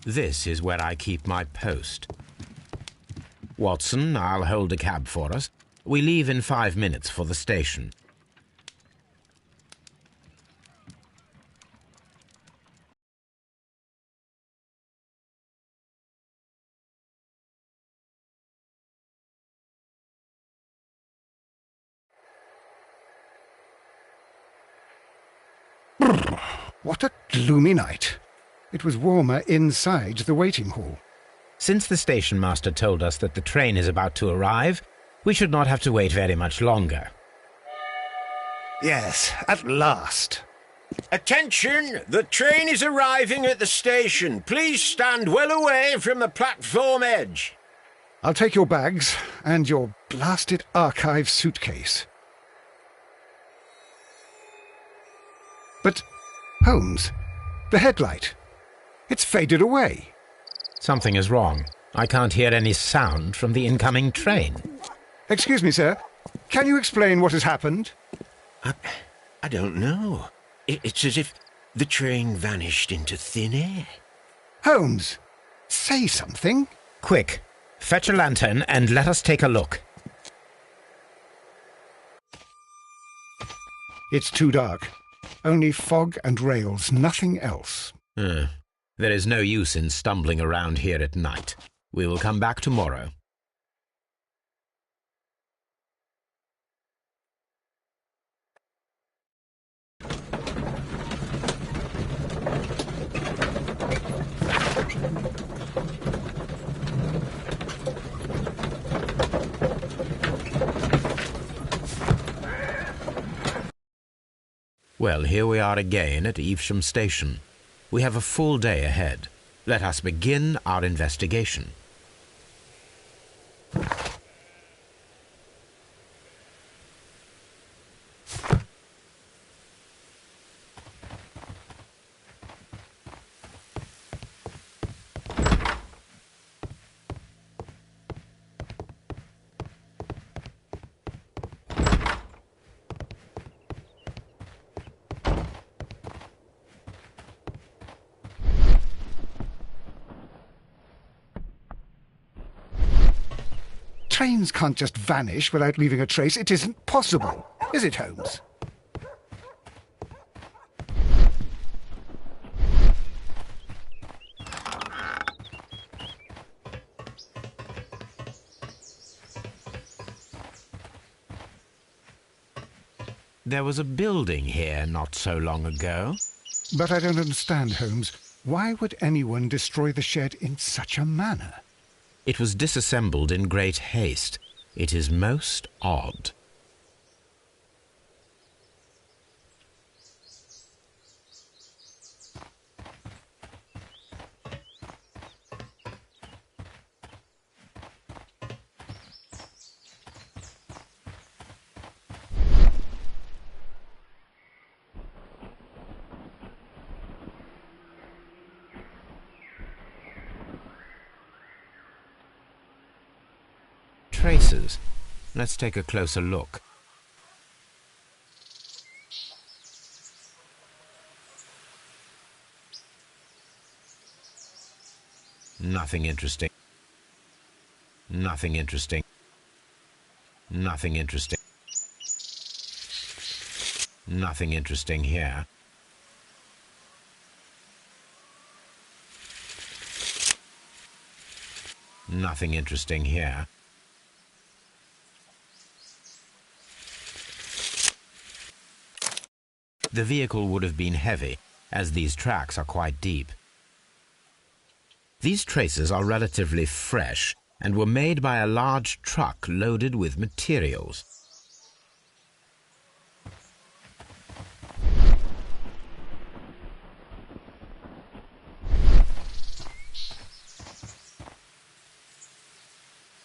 This is where I keep my post. Watson, I'll hold a cab for us. We leave in 5 minutes for the station. What a gloomy night. It was warmer inside the waiting hall. Since the station master told us that the train is about to arrive, we should not have to wait very much longer. Yes, at last. Attention! The train is arriving at the station. Please stand well away from the platform edge. I'll take your bags and your blasted archive suitcase. But, Holmes, the headlight. It's faded away. Something is wrong. I can't hear any sound from the incoming train. Excuse me, sir. Can you explain what has happened? I don't know. It's as if the train vanished into thin air. Holmes, say something. Quick, fetch a lantern and let us take a look. It's too dark. Only fog and rails, nothing else. There is no use in stumbling around here at night. We will come back tomorrow. Well, here we are again at Evesham Station. We have a full day ahead. Let us begin our investigation. Trains can't just vanish without leaving a trace. It isn't possible, is it, Holmes? There was a building here not so long ago. But I don't understand, Holmes. Why would anyone destroy the shed in such a manner? It was disassembled in great haste. It is most odd. Traces. Let's take a closer look. Nothing interesting. Nothing interesting. Nothing interesting. Nothing interesting here. Nothing interesting here. The vehicle would have been heavy, as these tracks are quite deep. These traces are relatively fresh and were made by a large truck loaded with materials.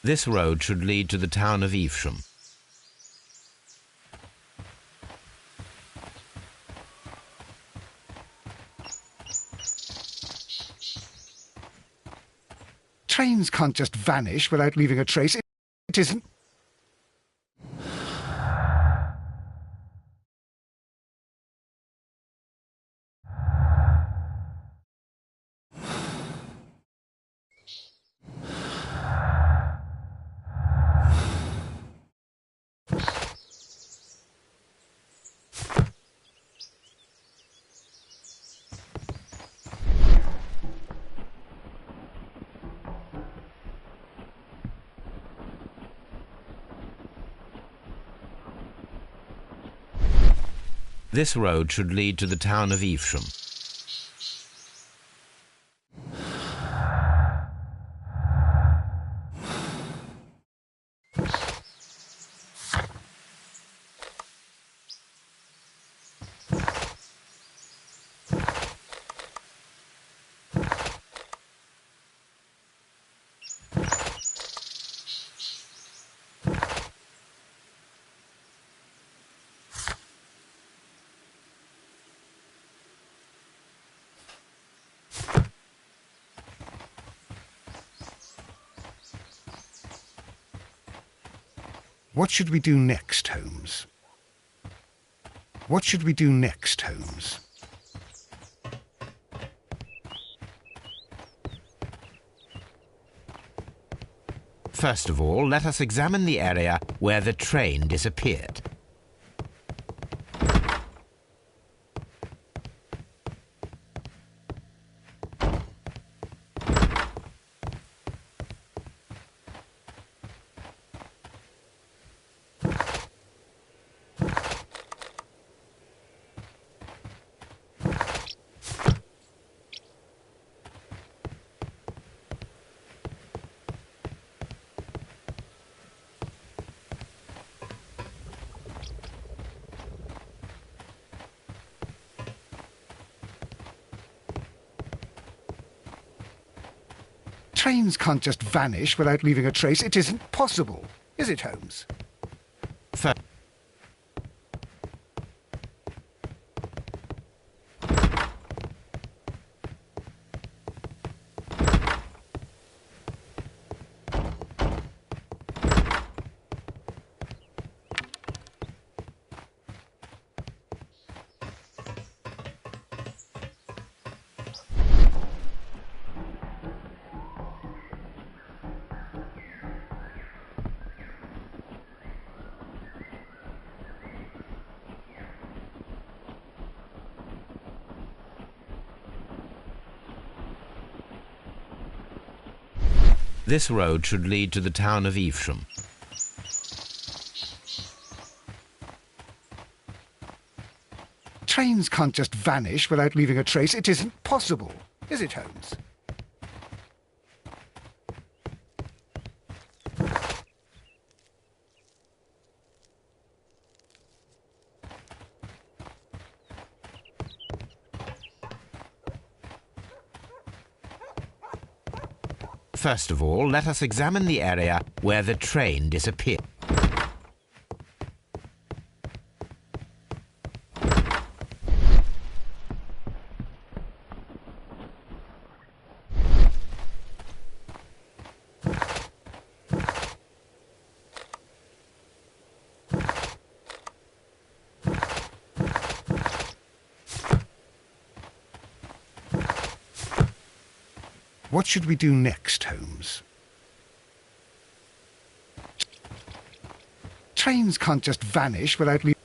This road should lead to the town of Evesham. Trains can't just vanish without leaving a trace. It isn't... This road should lead to the town of Evesham. What should we do next, Holmes? What should we do next, Holmes? First of all, let us examine the area where the train disappeared. Trains can't just vanish without leaving a trace. It isn't possible, is it, Holmes? This road should lead to the town of Evesham. Trains can't just vanish without leaving a trace. It isn't possible, is it, Holmes? First of all, let us examine the area where the train disappeared. What should we do next, Holmes? Trains can't just vanish without leaving...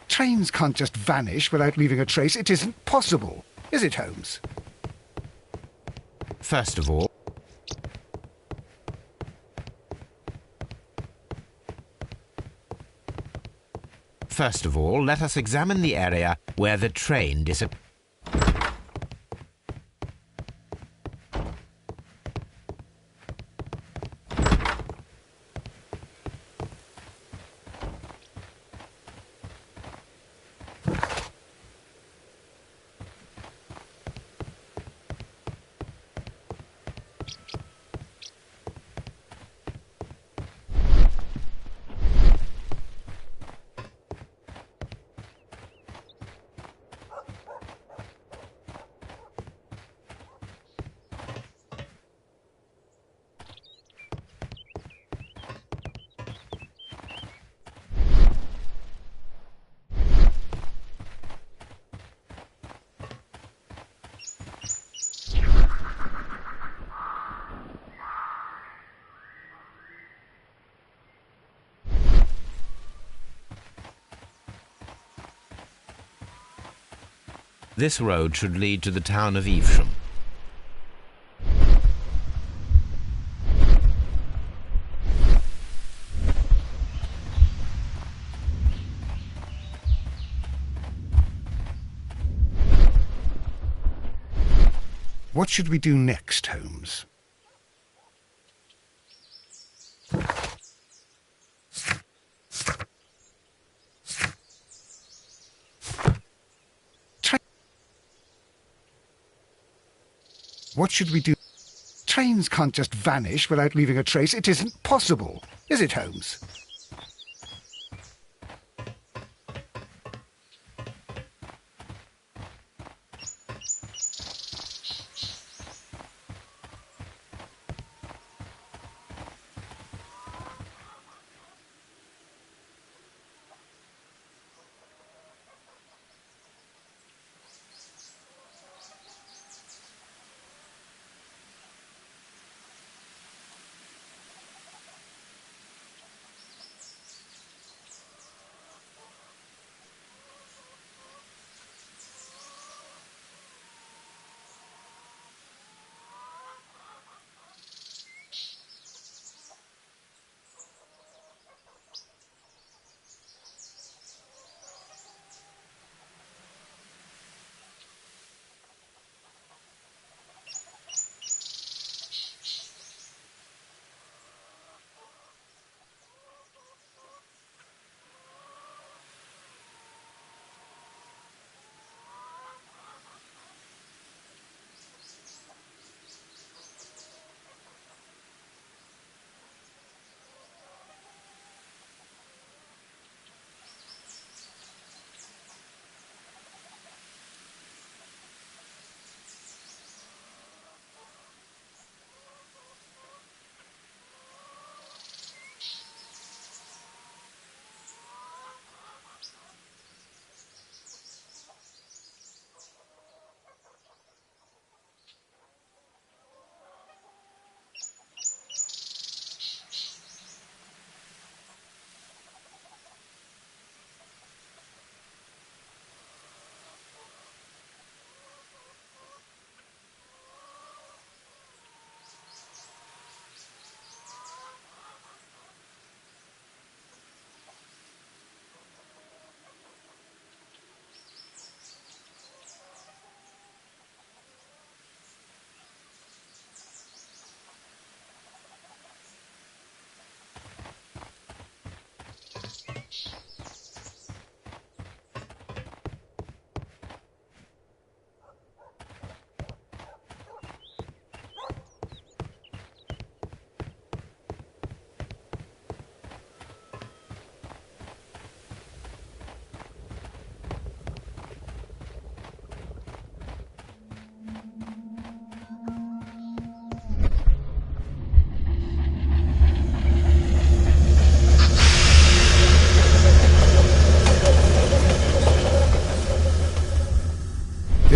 Trains can't just vanish without leaving a trace. It isn't possible, is it, Holmes? First of all, let us examine the area where the train disappeared. This road should lead to the town of Evesham. What should we do next, Holmes? What should we do? Trains can't just vanish without leaving a trace. It isn't possible, is it, Holmes?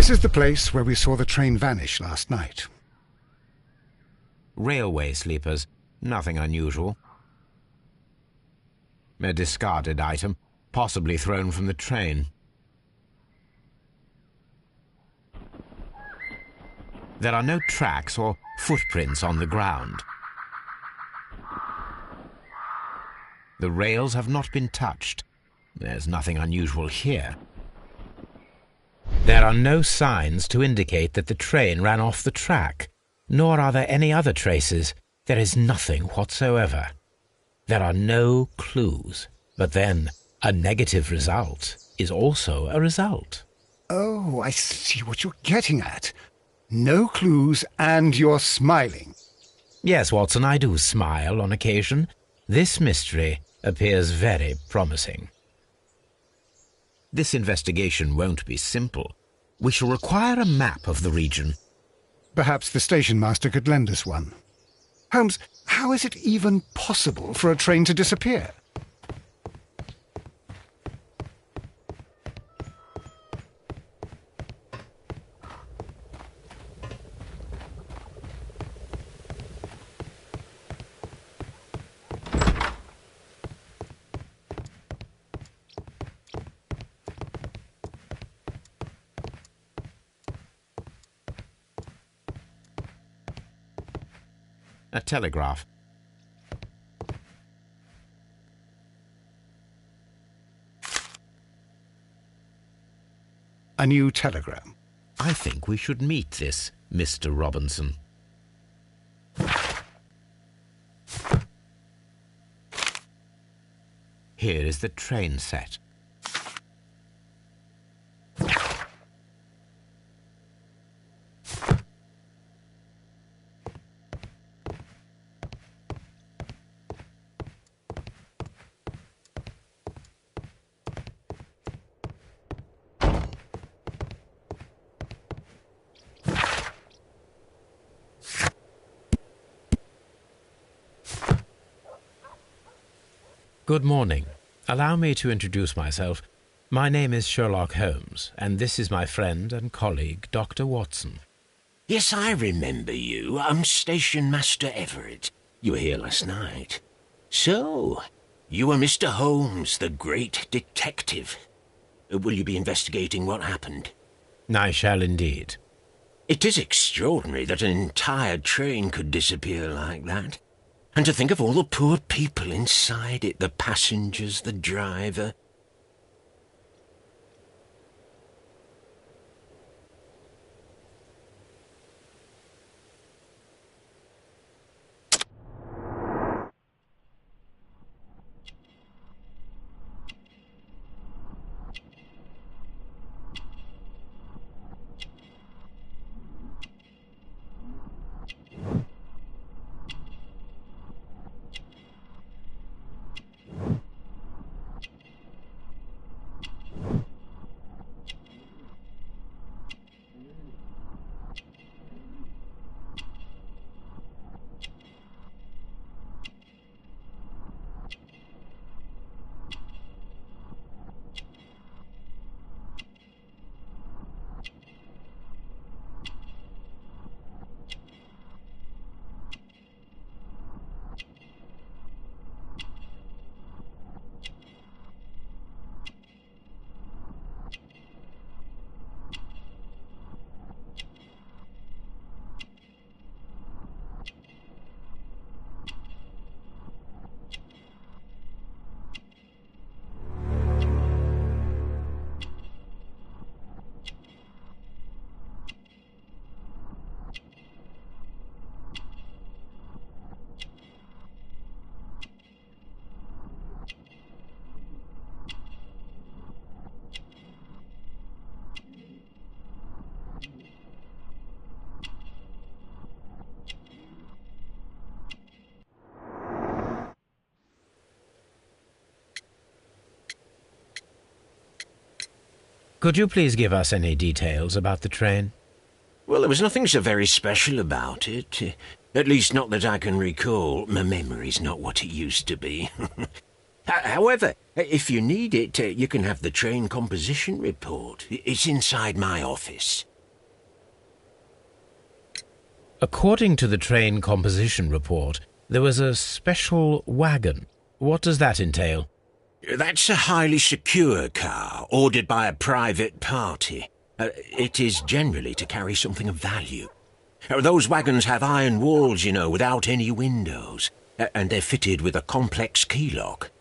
This is the place where we saw the train vanish last night. Railway sleepers. Nothing unusual. A discarded item, possibly thrown from the train. There are no tracks or footprints on the ground. The rails have not been touched. There's nothing unusual here. There are no signs to indicate that the train ran off the track, nor are there any other traces. There is nothing whatsoever. There are no clues. But then, a negative result is also a result. Oh, I see what you're getting at. No clues, and you're smiling. Yes, Watson, I do smile on occasion. This mystery appears very promising. This investigation won't be simple. We shall require a map of the region. Perhaps the station master could lend us one. Holmes, how is it even possible for a train to disappear? A telegraph. A new telegram. I think we should meet this Mr. Robinson. Here is the train set. Good morning. Allow me to introduce myself. My name is Sherlock Holmes, and this is my friend and colleague, Dr. Watson. Yes, I remember you. I'm Station Master Everett. You were here last night. So, you are Mr. Holmes, the great detective. Will you be investigating what happened? I shall indeed. It is extraordinary that an entire train could disappear like that. And to think of all the poor people inside it, the passengers, the driver. Could you please give us any details about the train? Well, there was nothing so very special about it. At least not that I can recall. My memory's not what it used to be. However, if you need it, you can have the train composition report. It's inside my office. According to the train composition report, there was a special wagon. What does that entail? That's a highly secure car, ordered by a private party. It is generally to carry something of value. Those wagons have iron walls, you know, without any windows, and they're fitted with a complex key lock.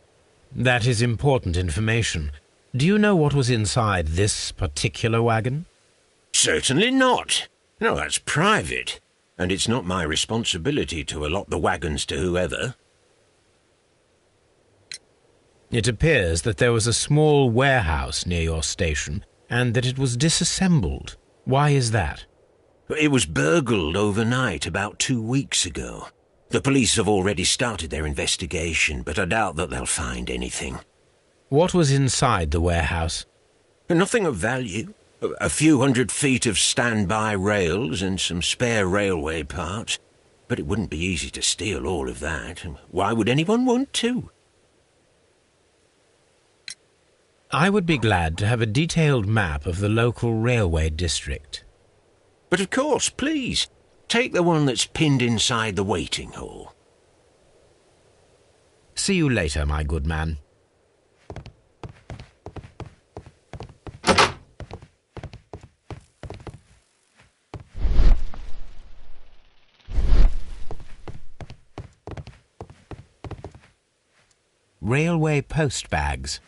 That is important information. Do you know what was inside this particular wagon? Certainly not. No, that's private, and it's not my responsibility to allot the wagons to whoever. It appears that there was a small warehouse near your station, and that it was disassembled. Why is that? It was burgled overnight about 2 weeks ago. The police have already started their investigation, but I doubt that they'll find anything. What was inside the warehouse? Nothing of value. A few 100 feet of standby rails and some spare railway parts. But it wouldn't be easy to steal all of that. Why would anyone want to? I would be glad to have a detailed map of the local railway district. But of course, please. Take the one that's pinned inside the waiting hall. See you later, my good man. Railway post bags.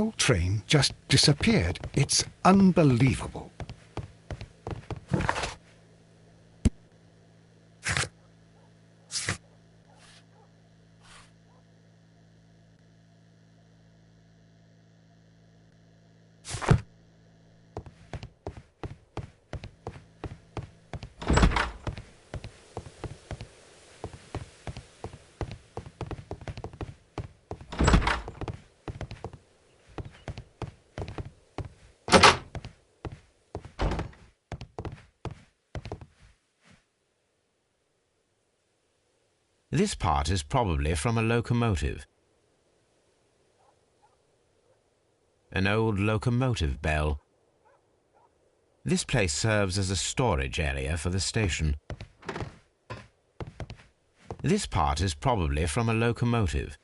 whole train just disappeared. It's unbelievable. This part is probably from a locomotive. An old locomotive bell. This place serves as a storage area for the station. This part is probably from a locomotive.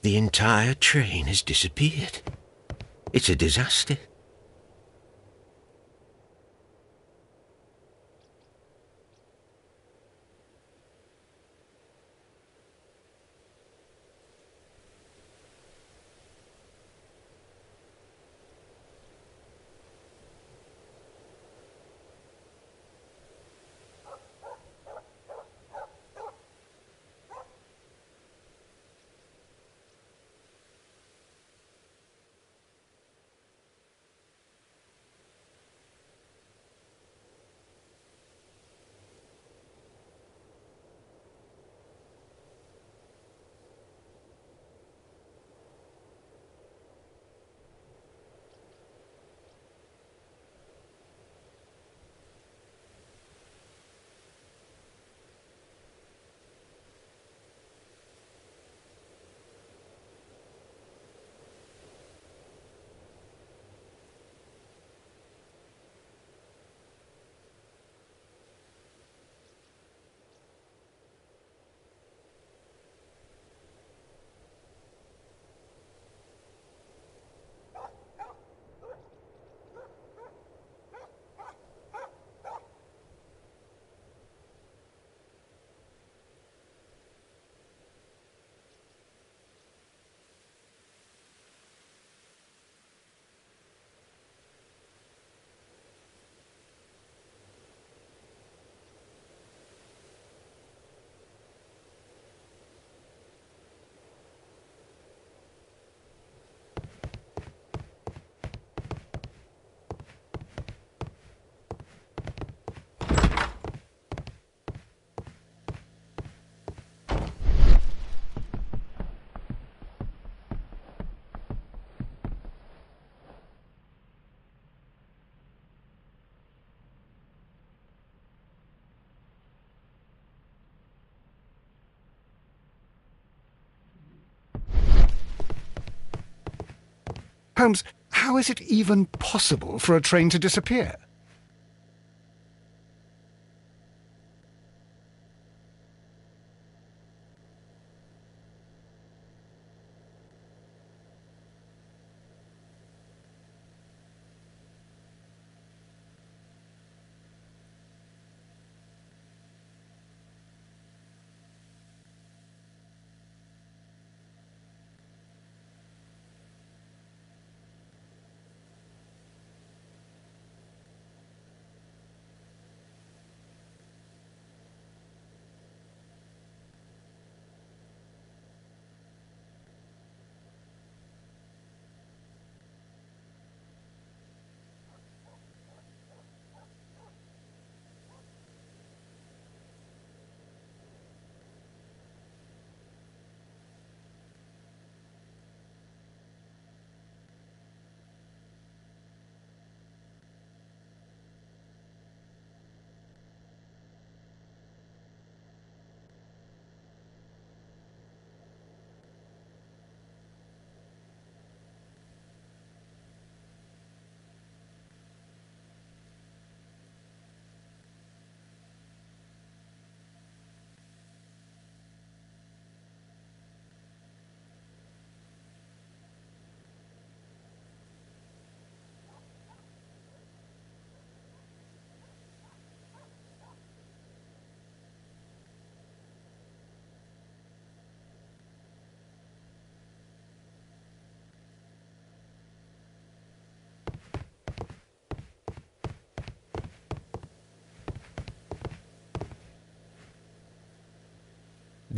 The entire train has disappeared. It's a disaster. Holmes, how is it even possible for a train to disappear?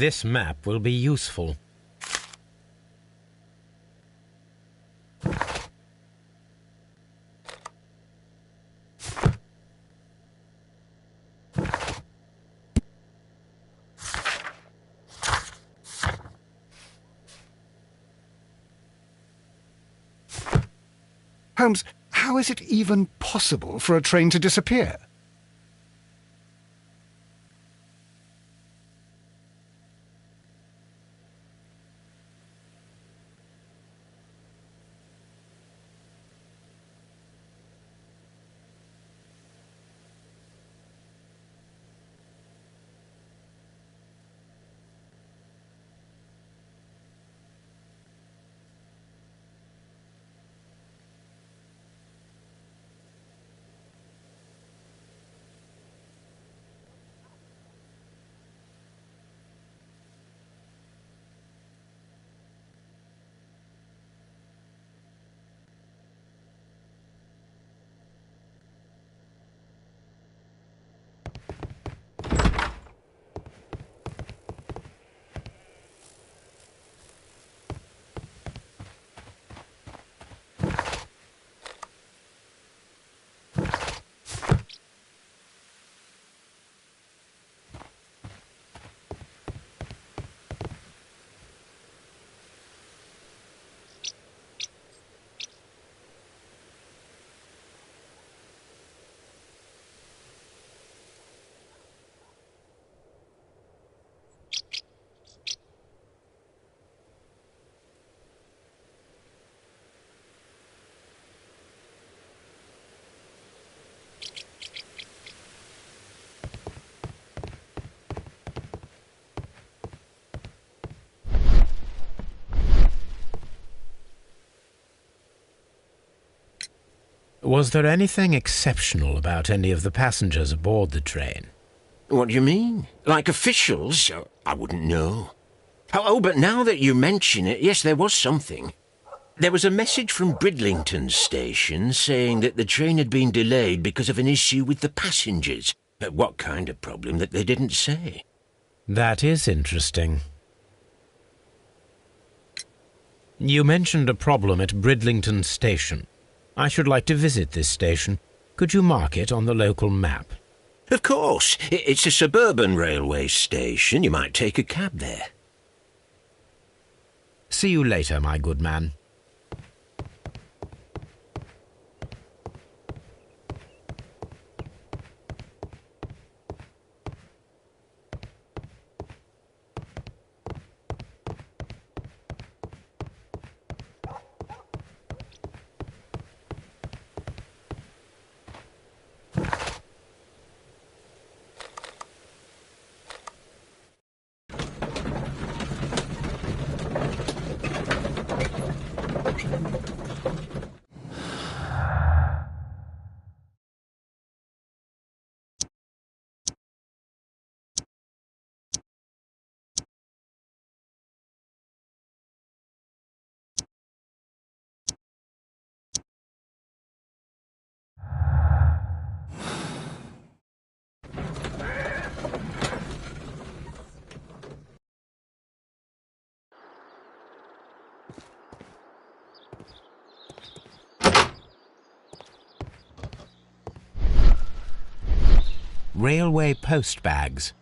This map will be useful. Holmes, how is it even possible for a train to disappear? Was there anything exceptional about any of the passengers aboard the train? What do you mean? Like officials? I wouldn't know. But now that you mention it, yes, there was something. There was a message from Bridlington station saying that the train had been delayed because of an issue with the passengers. What kind of problem that they didn't say? That is interesting. You mentioned a problem at Bridlington station. I should like to visit this station. Could you mark it on the local map? Of course. It's a suburban railway station. You might take a cab there. See you later, my good man. Railway post bags.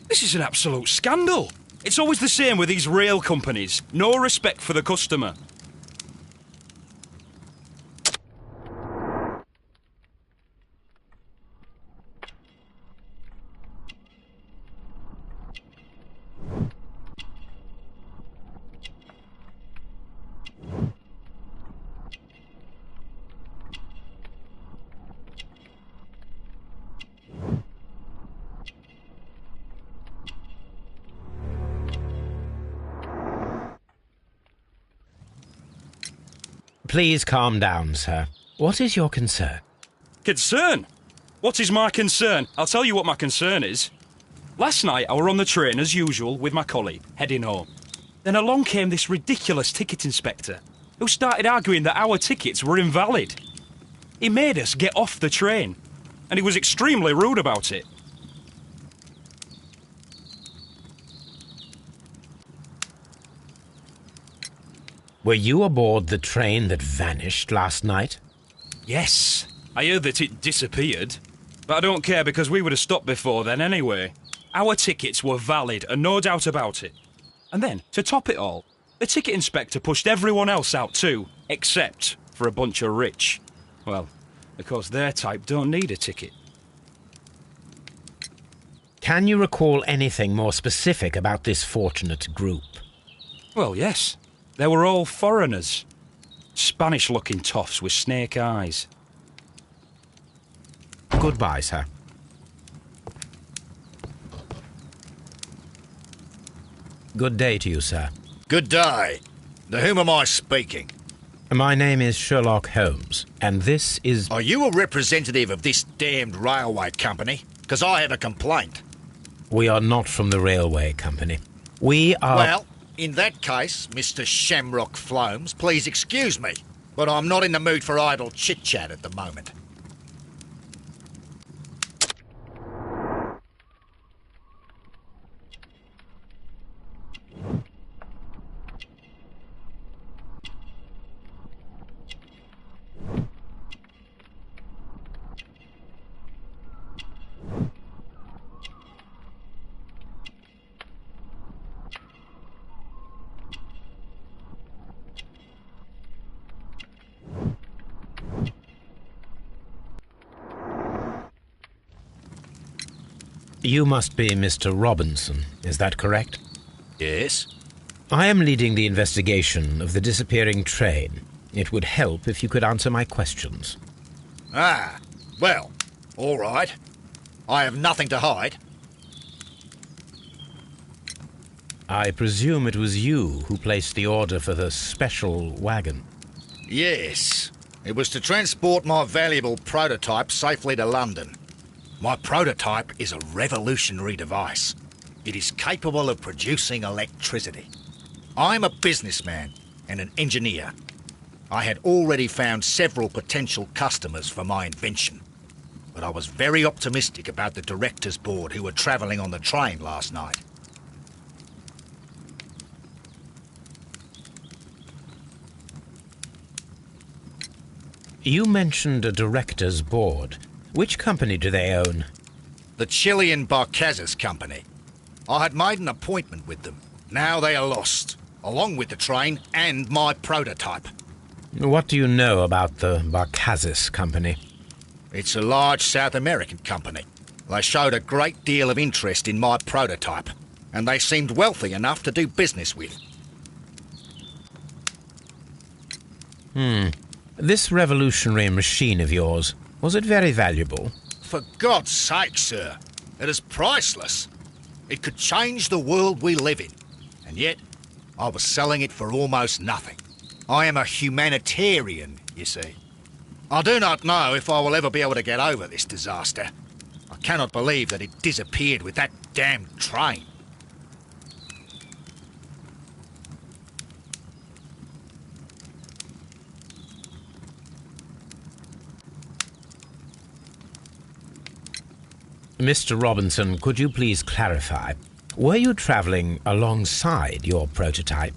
This is an absolute scandal. It's always the same with these rail companies. No respect for the customer. Please calm down, sir. What is your concern? Concern? What is my concern? I'll tell you what my concern is. Last night I were on the train as usual with my colleague, heading home. Then along came this ridiculous ticket inspector, who started arguing that our tickets were invalid. He made us get off the train, and he was extremely rude about it. Were you aboard the train that vanished last night? Yes, I heard that it disappeared. But I don't care because we would have stopped before then anyway. Our tickets were valid and no doubt about it. And then, to top it all, the ticket inspector pushed everyone else out too, except for a bunch of rich. Well, of course their type don't need a ticket. Can you recall anything more specific about this fortunate group? Well, yes. They were all foreigners. Spanish-looking toffs with snake eyes. Goodbye, sir. Good day to you, sir. Good day. To whom am I speaking? My name is Sherlock Holmes, and this is... Are you a representative of this damned railway company? Because I have a complaint. We are not from the railway company. We are... Well, in that case, Mr. Shamrock Flomes, please excuse me, but I'm not in the mood for idle chit-chat at the moment. You must be Mr. Robinson, is that correct? Yes? I am leading the investigation of the disappearing train. It would help if you could answer my questions. Ah, well, all right. I have nothing to hide. I presume it was you who placed the order for the special wagon. Yes. It was to transport my valuable prototype safely to London. My prototype is a revolutionary device. It is capable of producing electricity. I'm a businessman and an engineer. I had already found several potential customers for my invention, but I was very optimistic about the directors' board who were travelling on the train last night. You mentioned a director's board. Which company do they own? The Chilean Barcazes Company. I had made an appointment with them. Now they are lost, along with the train and my prototype. What do you know about the Barcazes Company? It's a large South American company. They showed a great deal of interest in my prototype, and they seemed wealthy enough to do business with. This revolutionary machine of yours, was it very valuable? For God's sake, sir, it is priceless. It could change the world we live in, and yet I was selling it for almost nothing. I am a humanitarian, you see. I do not know if I will ever be able to get over this disaster. I cannot believe that it disappeared with that damned train. Mr. Robinson, could you please clarify? Were you travelling alongside your prototype?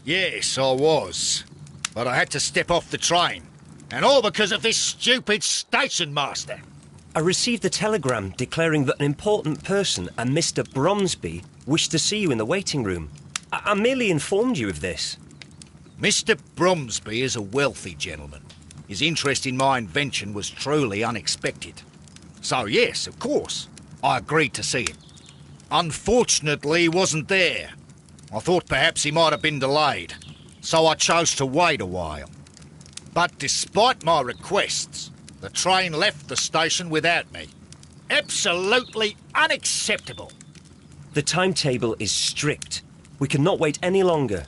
Yes, I was. But I had to step off the train. And all because of this stupid station master. I received a telegram declaring that an important person, a Mr. Bromsby, wished to see you in the waiting room. I merely informed you of this. Mr. Bromsby is a wealthy gentleman. His interest in my invention was truly unexpected. So yes, of course, I agreed to see him. Unfortunately, he wasn't there. I thought perhaps he might have been delayed, so I chose to wait a while. But despite my requests, the train left the station without me. Absolutely unacceptable. The timetable is strict. We cannot wait any longer.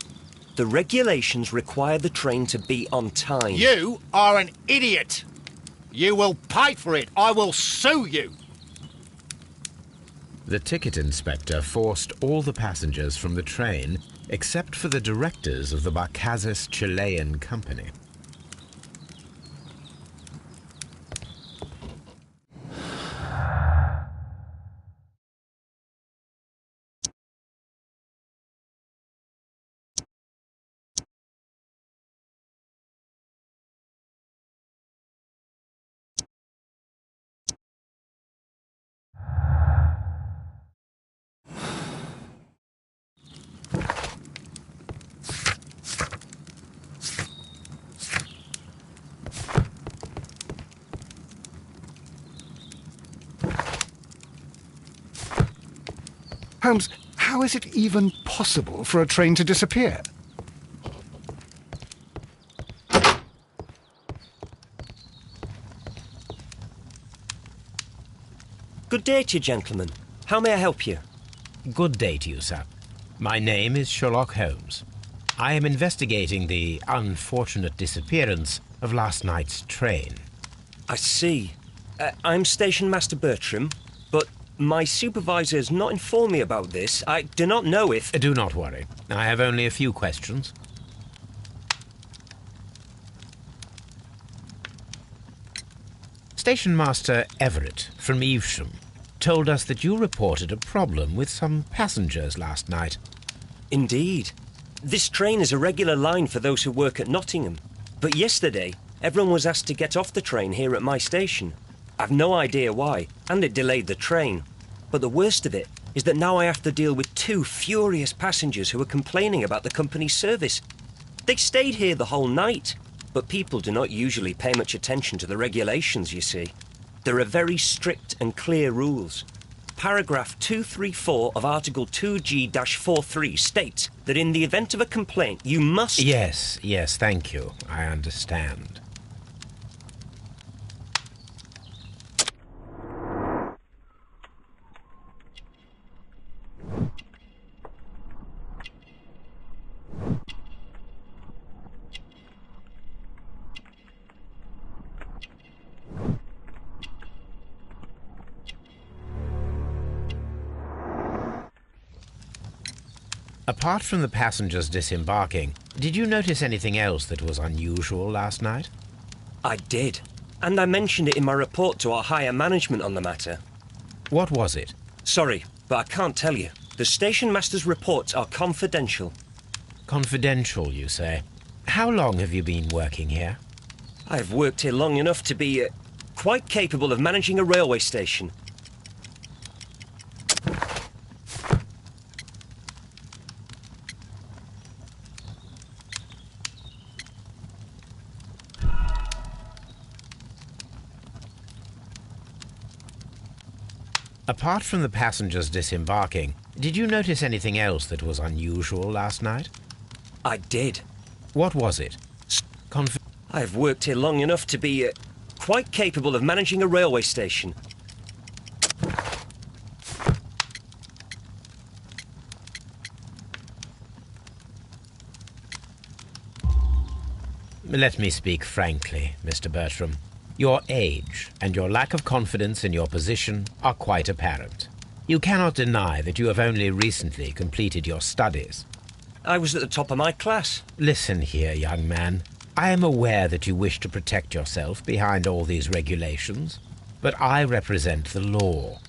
The regulations require the train to be on time. You are an idiot! You will pay for it! I will sue you! The ticket inspector forced all the passengers from the train except for the directors of the Barcazes Chilean Company. Holmes, how is it even possible for a train to disappear? Good day to you, gentlemen. How may I help you? Good day to you, sir. My name is Sherlock Holmes. I am investigating the unfortunate disappearance of last night's train. I see. I'm Station Master Bertram, but my supervisor has not informed me about this. I do not know if... Do not worry. I have only a few questions. Station Master Everett from Evesham told us that you reported a problem with some passengers last night. Indeed. This train is a regular line for those who work at Nottingham. But yesterday, everyone was asked to get off the train here at my station. I've no idea why, and it delayed the train. But the worst of it is that now I have to deal with two furious passengers who are complaining about the company's service. They stayed here the whole night, but people do not usually pay much attention to the regulations, you see. There are very strict and clear rules. Paragraph 234 of Article 2G-43 states that in the event of a complaint, you must... Yes, thank you. I understand. Apart from the passengers disembarking, did you notice anything else that was unusual last night? I did, and I mentioned it in my report to our higher management on the matter. What was it? Sorry, but I can't tell you. The station master's reports are confidential. Confidential, you say? How long have you been working here? I have worked here long enough to be quite capable of managing a railway station. Apart from the passengers disembarking, did you notice anything else that was unusual last night? I did. What was it? I have worked here long enough to be quite capable of managing a railway station. Let me speak frankly, Mr. Bertram. Your age and your lack of confidence in your position are quite apparent. You cannot deny that you have only recently completed your studies. I was at the top of my class. Listen here, young man. I am aware that you wish to protect yourself behind all these regulations, but I represent the law.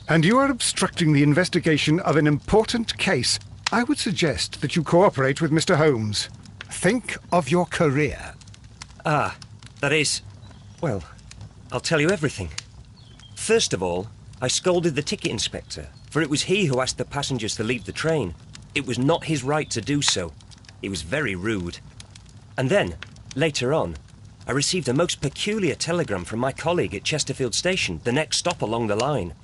And you are obstructing the investigation of an important case. I would suggest that you cooperate with Mr. Holmes. Think of your career. Ah, that is... Well, I'll tell you everything. First of all, I scolded the ticket inspector, for it was he who asked the passengers to leave the train. It was not his right to do so. He was very rude. And then, later on, I received a most peculiar telegram from my colleague at Chesterfield Station, the next stop along the line.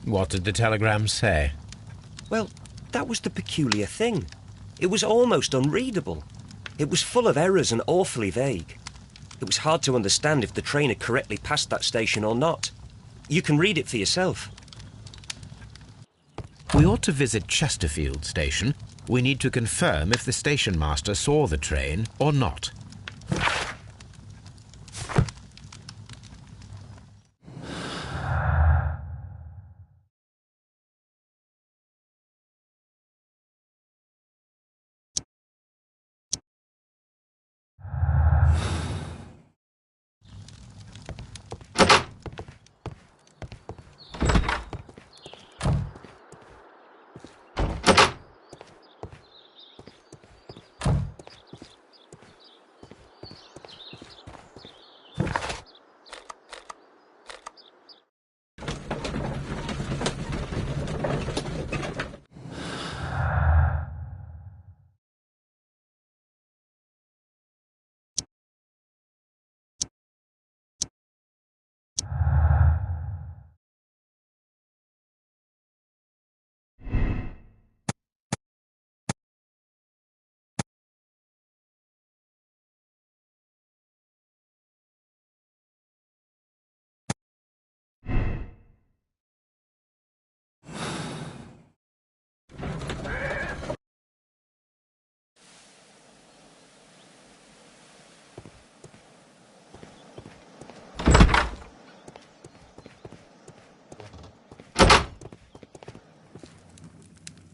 What did the telegram say? Well, that was the peculiar thing. It was almost unreadable. It was full of errors and awfully vague. It was hard to understand if the train had correctly passed that station or not. You can read it for yourself. We ought to visit Chesterfield Station. We need to confirm if the station master saw the train or not.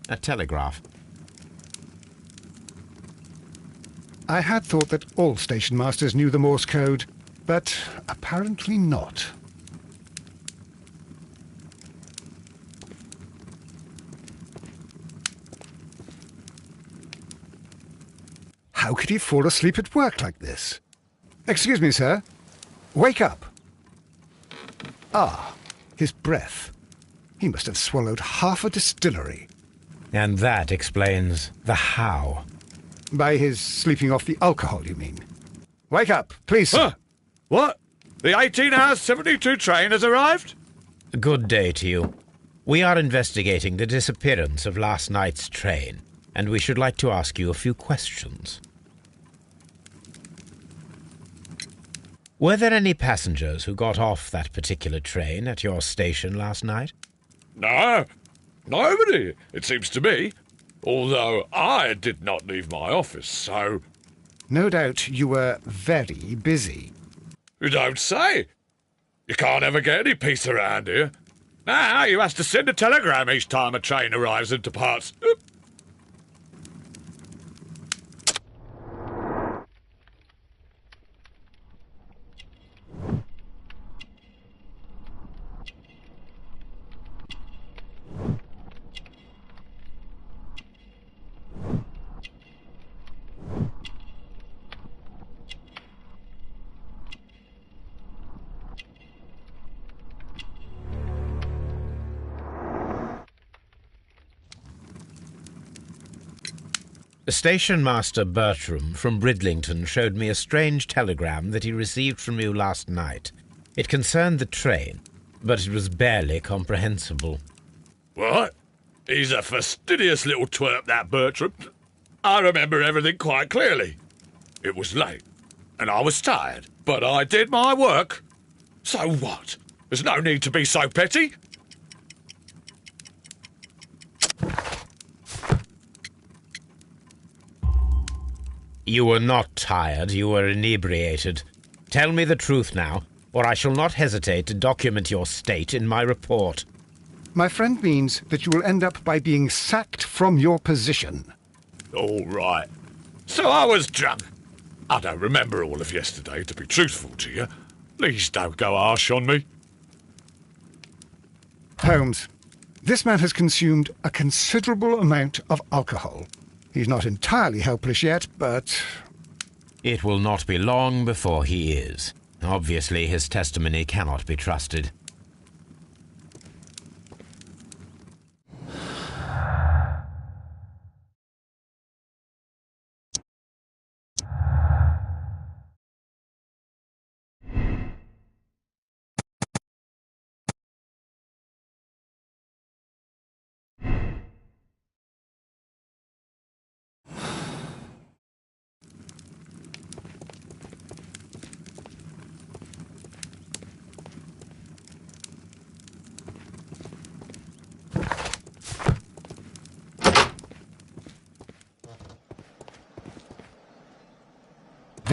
A telegraph. I had thought that all station masters knew the Morse code, but apparently not. How could he fall asleep at work like this? Excuse me, sir. Wake up. Ah, his breath. He must have swallowed half a distillery. And that explains the how. By his sleeping off the alcohol, you mean? Wake up, please, sir. Huh? What? The 18 hours 72 train has arrived? Good day to you. We are investigating the disappearance of last night's train, and we should like to ask you a few questions. Were there any passengers who got off that particular train at your station last night? No, nobody, it seems to me. Although I did not leave my office, so... No doubt you were very busy. You don't say. You can't ever get any peace around here. Now you have to send a telegram each time a train arrives and departs. Station Master Bertram from Bridlington showed me a strange telegram that he received from you last night. It concerned the train, but it was barely comprehensible. What? He's a fastidious little twerp, that Bertram. I remember everything quite clearly. It was late, and I was tired, but I did my work. So what? There's no need to be so petty. You were not tired, you were inebriated. Tell me the truth now, or I shall not hesitate to document your state in my report. My friend means that you will end up by being sacked from your position. All right. So I was drunk. I don't remember all of yesterday, to be truthful to you. Please don't go harsh on me. Holmes, this man has consumed a considerable amount of alcohol. He's not entirely helpless yet, but... It will not be long before he is. Obviously, his testimony cannot be trusted.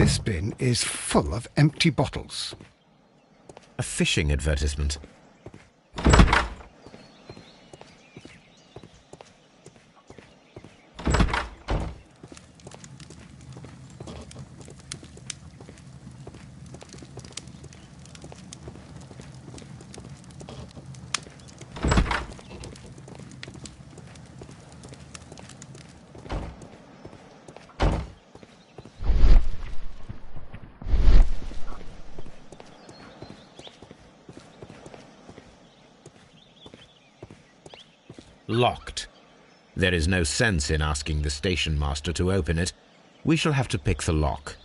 This bin is full of empty bottles. A fishing advertisement. Locked. There is no sense in asking the station master to open it. We shall have to pick the lock.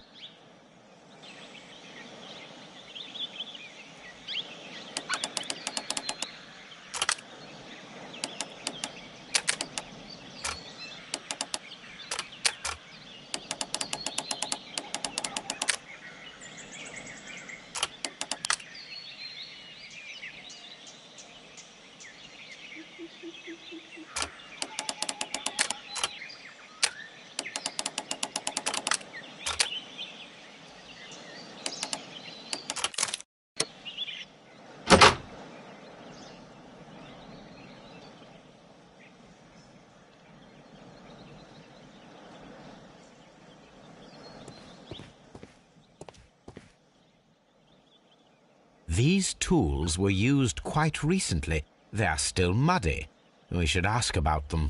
These tools were used quite recently. They are still muddy. We should ask about them.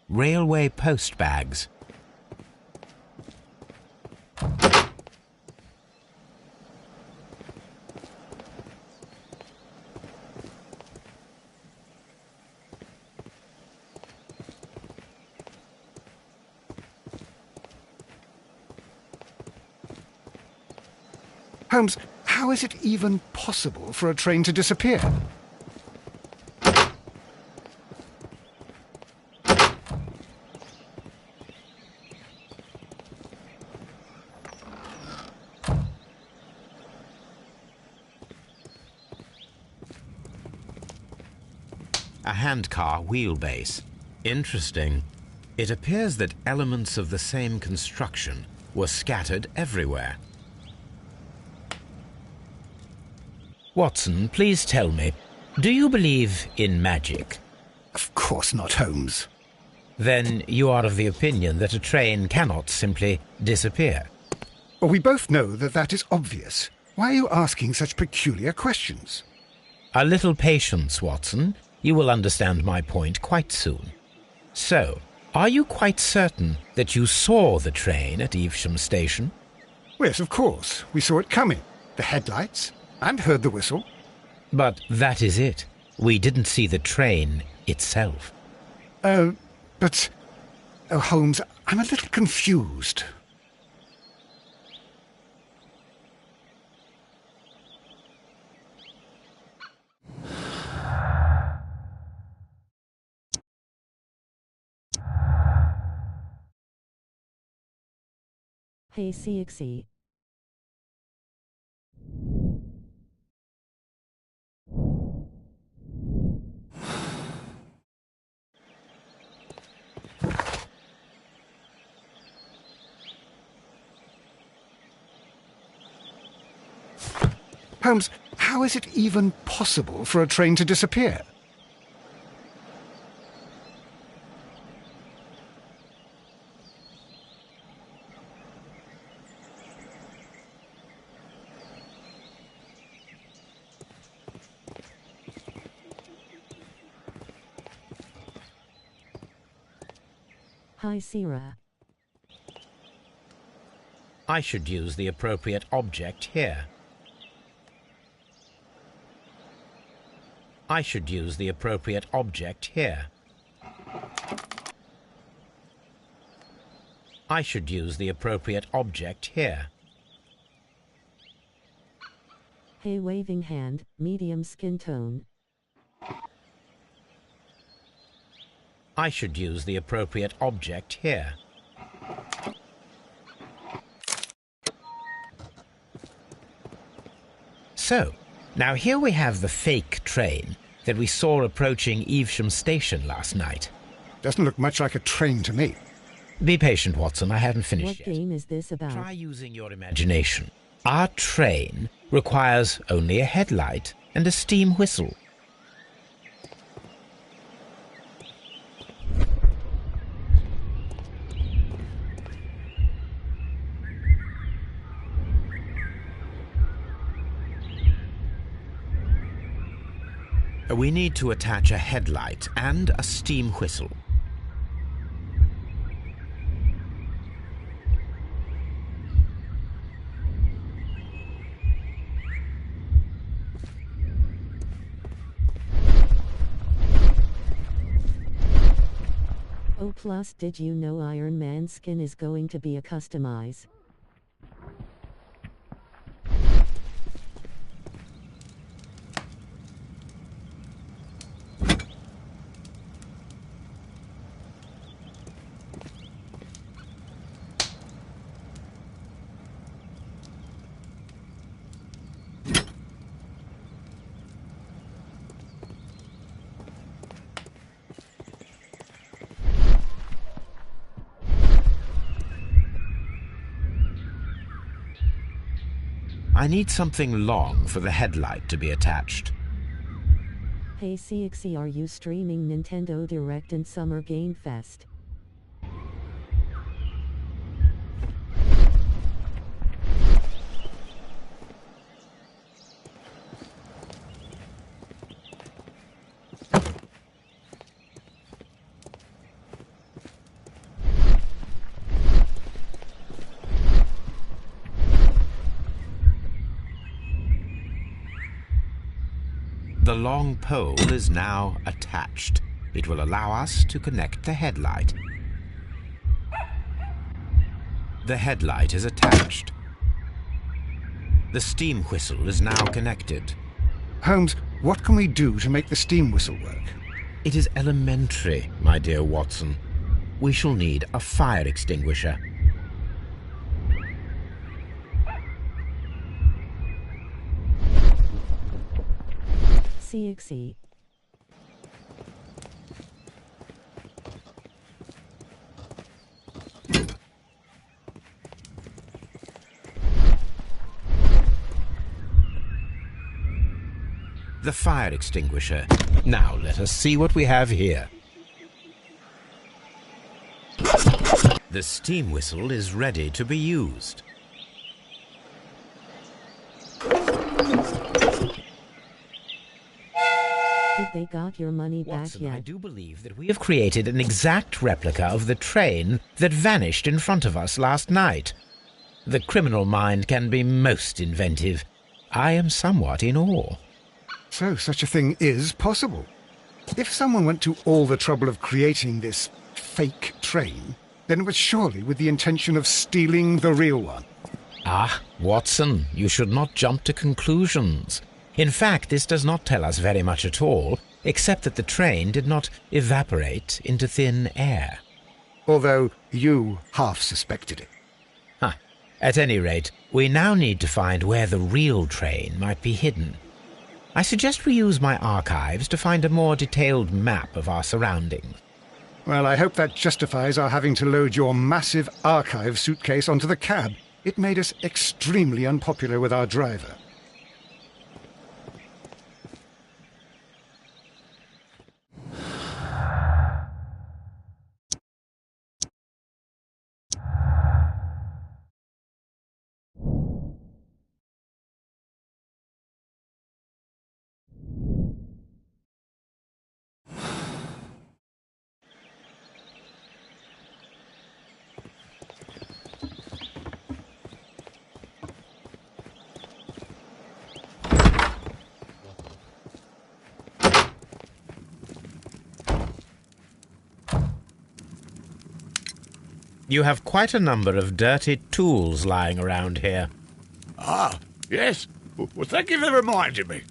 Railway post bags. Holmes, how is it even possible for a train to disappear? A handcar wheelbase. Interesting. It appears that elements of the same construction were scattered everywhere. Watson, please tell me, do you believe in magic? Of course not, Holmes. Then you are of the opinion that a train cannot simply disappear. Well, we both know that that is obvious. Why are you asking such peculiar questions? A little patience, Watson. You will understand my point quite soon. So, are you quite certain that you saw the train at Evesham Station? Yes, of course. We saw it coming. The headlights, and heard the whistle. But that is it. We didn't see the train itself. But... Oh, Holmes, I'm a little confused. Hey, CXC. Holmes, how is it even possible for a train to disappear? Hi, Sierra. I should use the appropriate object here. I should use the appropriate object here. I should use the appropriate object here. Hey, waving hand, medium skin tone. I should use the appropriate object here. So, now here we have the fake train that we saw approaching Evesham Station last night. Doesn't look much like a train to me. Be patient, Watson. I haven't finished What yet. game is this about? Try using your imagination. Our train requires only a headlight and a steam whistle. We need to attach a headlight and a steam whistle. Oh, plus, did you know Iron Man's skin is going to be a customize? I need something long for the headlight to be attached. Hey CXC, are you streaming Nintendo Direct and Summer Game Fest? The long pole is now attached. It will allow us to connect the headlight. The headlight is attached. The steam whistle is now connected. Holmes, what can we do to make the steam whistle work? It is elementary, my dear Watson. We shall need a fire extinguisher. CXC. The fire extinguisher. Now let us see what we have here. The steam whistle is ready to be used. Did they got your money back Watson, yet? I do believe that we have created an exact replica of the train that vanished in front of us last night. The criminal mind can be most inventive. I am somewhat in awe. So such a thing is possible. If someone went to all the trouble of creating this fake train, then it was surely with the intention of stealing the real one. Ah, Watson, you should not jump to conclusions. In fact, this does not tell us very much at all, except that the train did not evaporate into thin air. Although you half suspected it. Huh. At any rate, we now need to find where the real train might be hidden. I suggest we use my archives to find a more detailed map of our surroundings. Well, I hope that justifies our having to load your massive archive suitcase onto the cab. It made us extremely unpopular with our driver. You have quite a number of dirty tools lying around here. Ah, yes. Well, thank you for reminding me.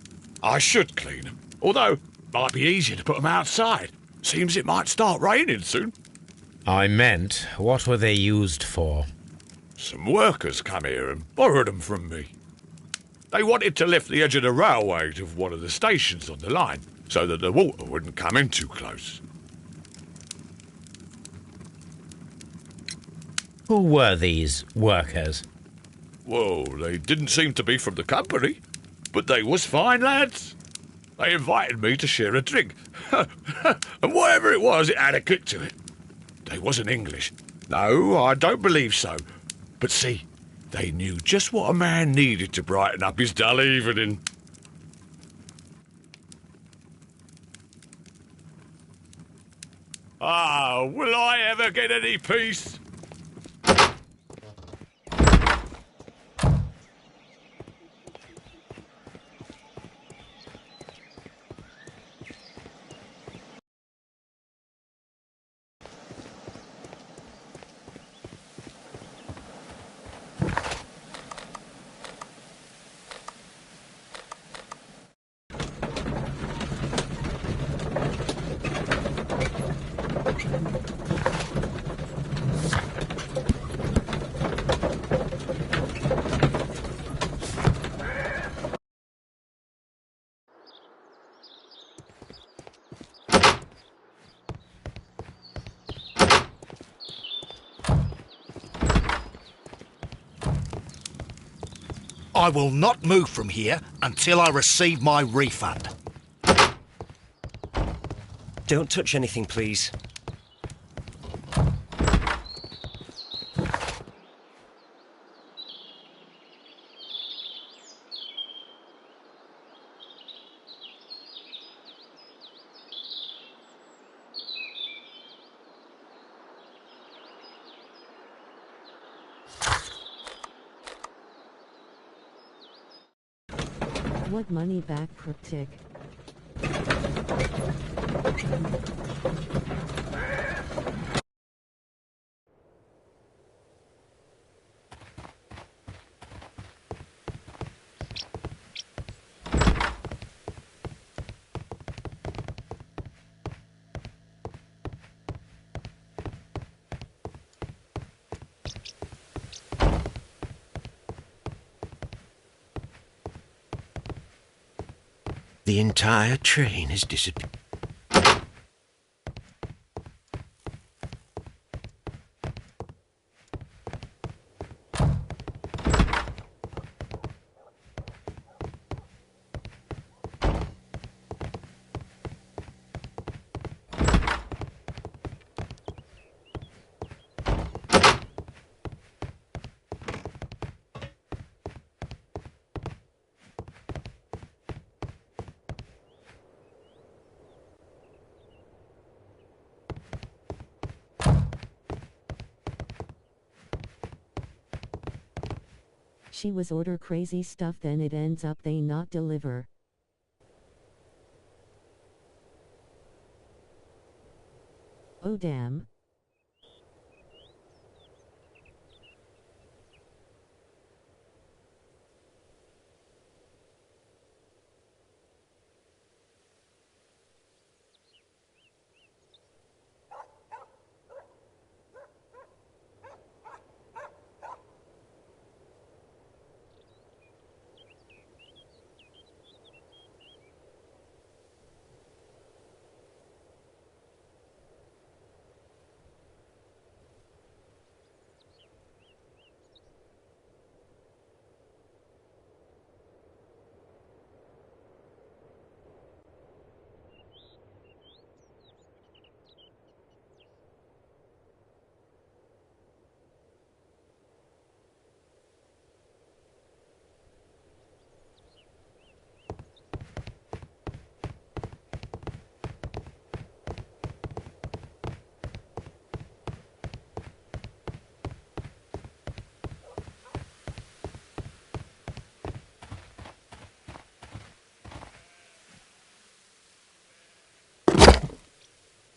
I should clean them. Although, it might be easier to put them outside. Seems it might start raining soon. I meant, what were they used for? Some workers come here and borrowed them from me. They wanted to lift the edge of the railway to one of the stations on the line, so that the water wouldn't come in too close. Who were these workers? Well, they didn't seem to be from the company, but they was fine lads. They invited me to share a drink. And whatever it was, it had a kick to it. They wasn't English. No, I don't believe so. But see, they knew just what a man needed to brighten up his dull evening. Ah, will I ever get any peace? I will not move from here until I receive my refund. Don't touch anything, please. What money back, cryptic? The entire train has disappeared. She was order crazy stuff, then it ends up they not deliver. Oh damn.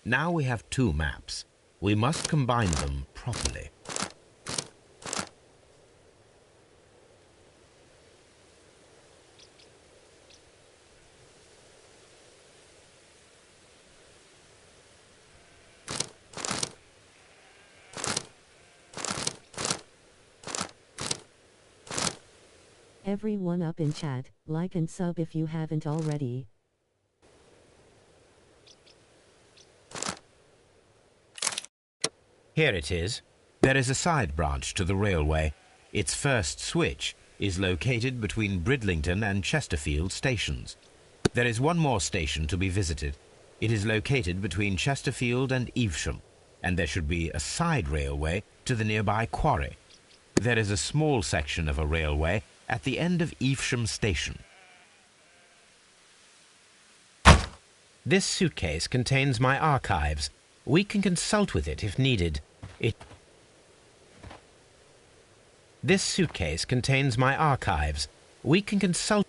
Now we have two maps. We must combine them properly. Everyone up in chat, like and sub if you haven't already. Here it is. There is a side branch to the railway. Its first switch is located between Bridlington and Chesterfield stations. There is one more station to be visited. It is located between Chesterfield and Evesham, and there should be a side railway to the nearby quarry. There is a small section of a railway at the end of Evesham station. This suitcase contains my archives. We can consult with it if needed. This suitcase contains my archives. We can consult...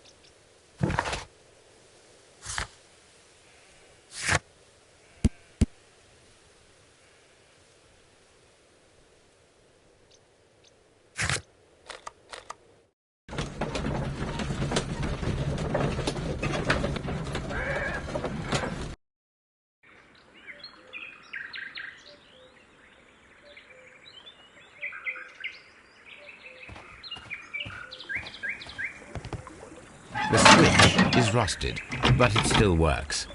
The switch is rusted, but it still works.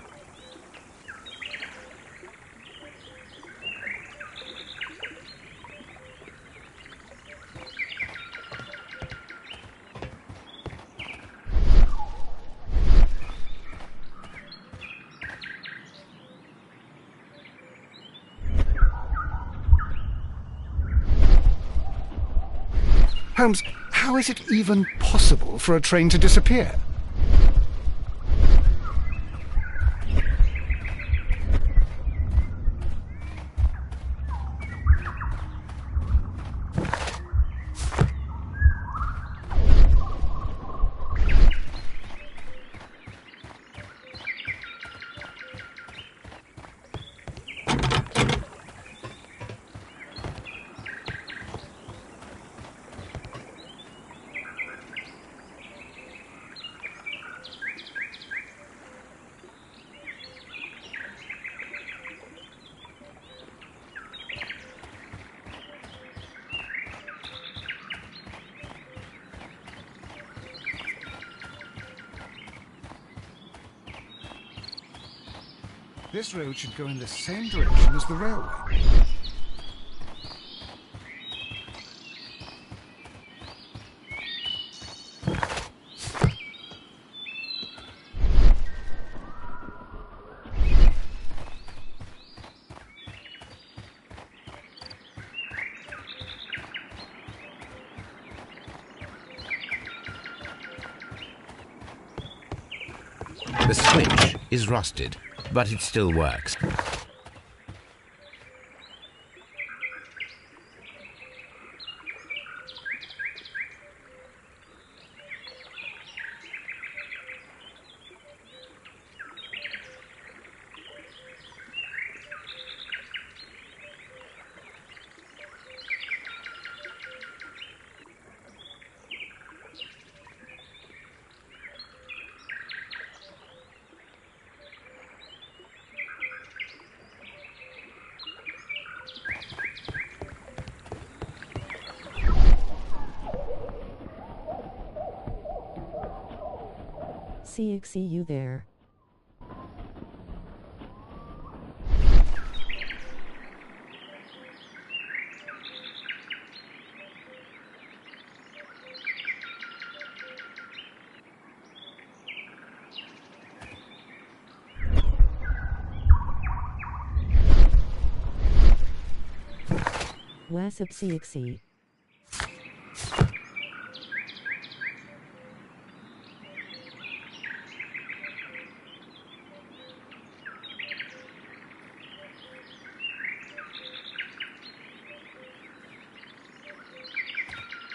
Holmes, how is it even possible for a train to disappear? This road should go in the same direction as the railway. The switch is rusted, but it still works. See you there. Wasp CXC.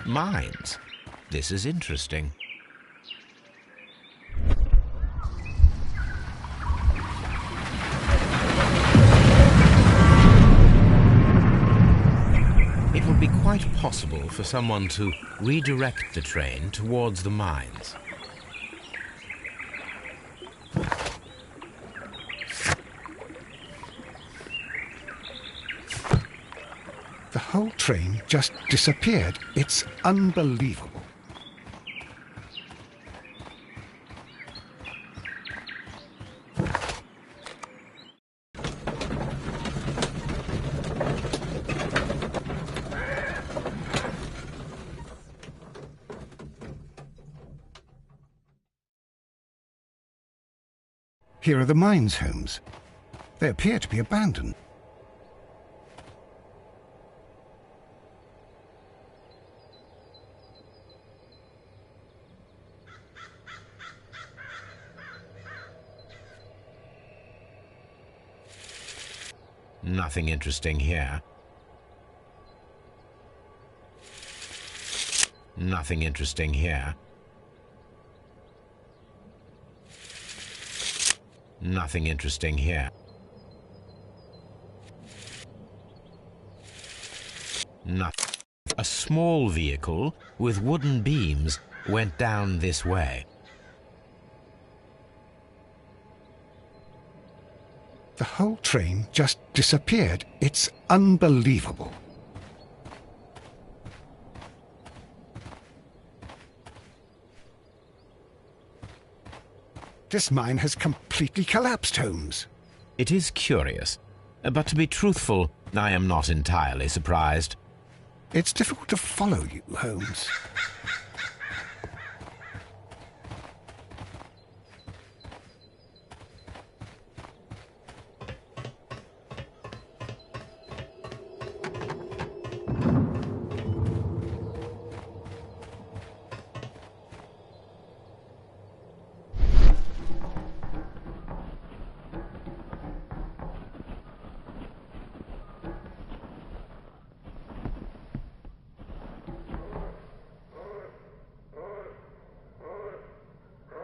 Mines. This is interesting. It would be quite possible for someone to redirect the train towards the mines. The whole train just disappeared. It's unbelievable. Here are the mines, Holmes. They appear to be abandoned. Nothing interesting here. Nothing interesting here. Nothing interesting here. Nothing. A small vehicle with wooden beams went down this way. The whole train just disappeared. It's unbelievable. This mine has completely collapsed, Holmes. It is curious, but to be truthful, I am not entirely surprised. It's difficult to follow you, Holmes.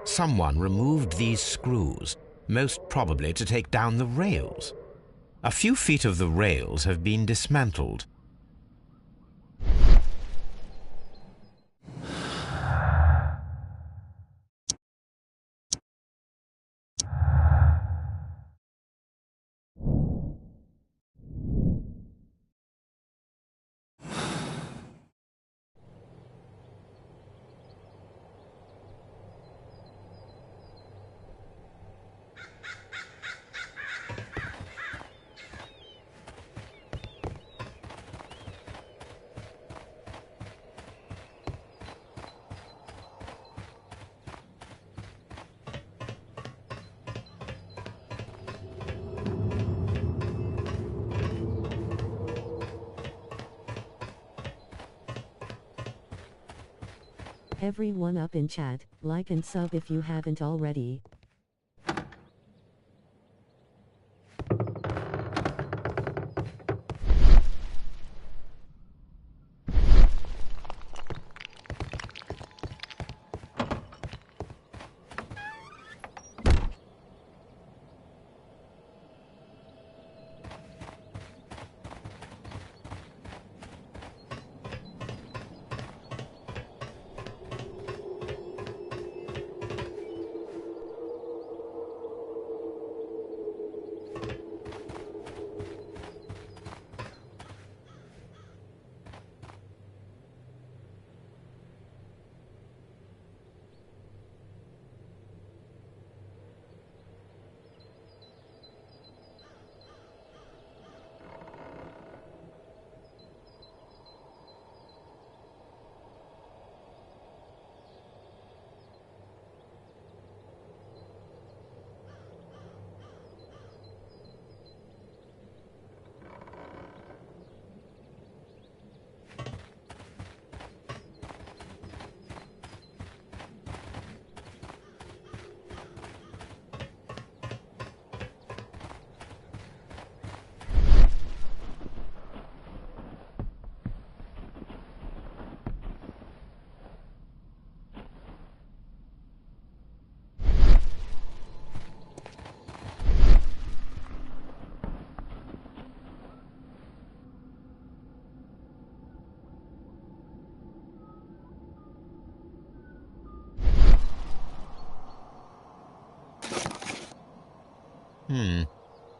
Someone removed these screws, most probably to take down the rails. A few feet of the rails have been dismantled. Everyone up in chat, like and sub if you haven't already.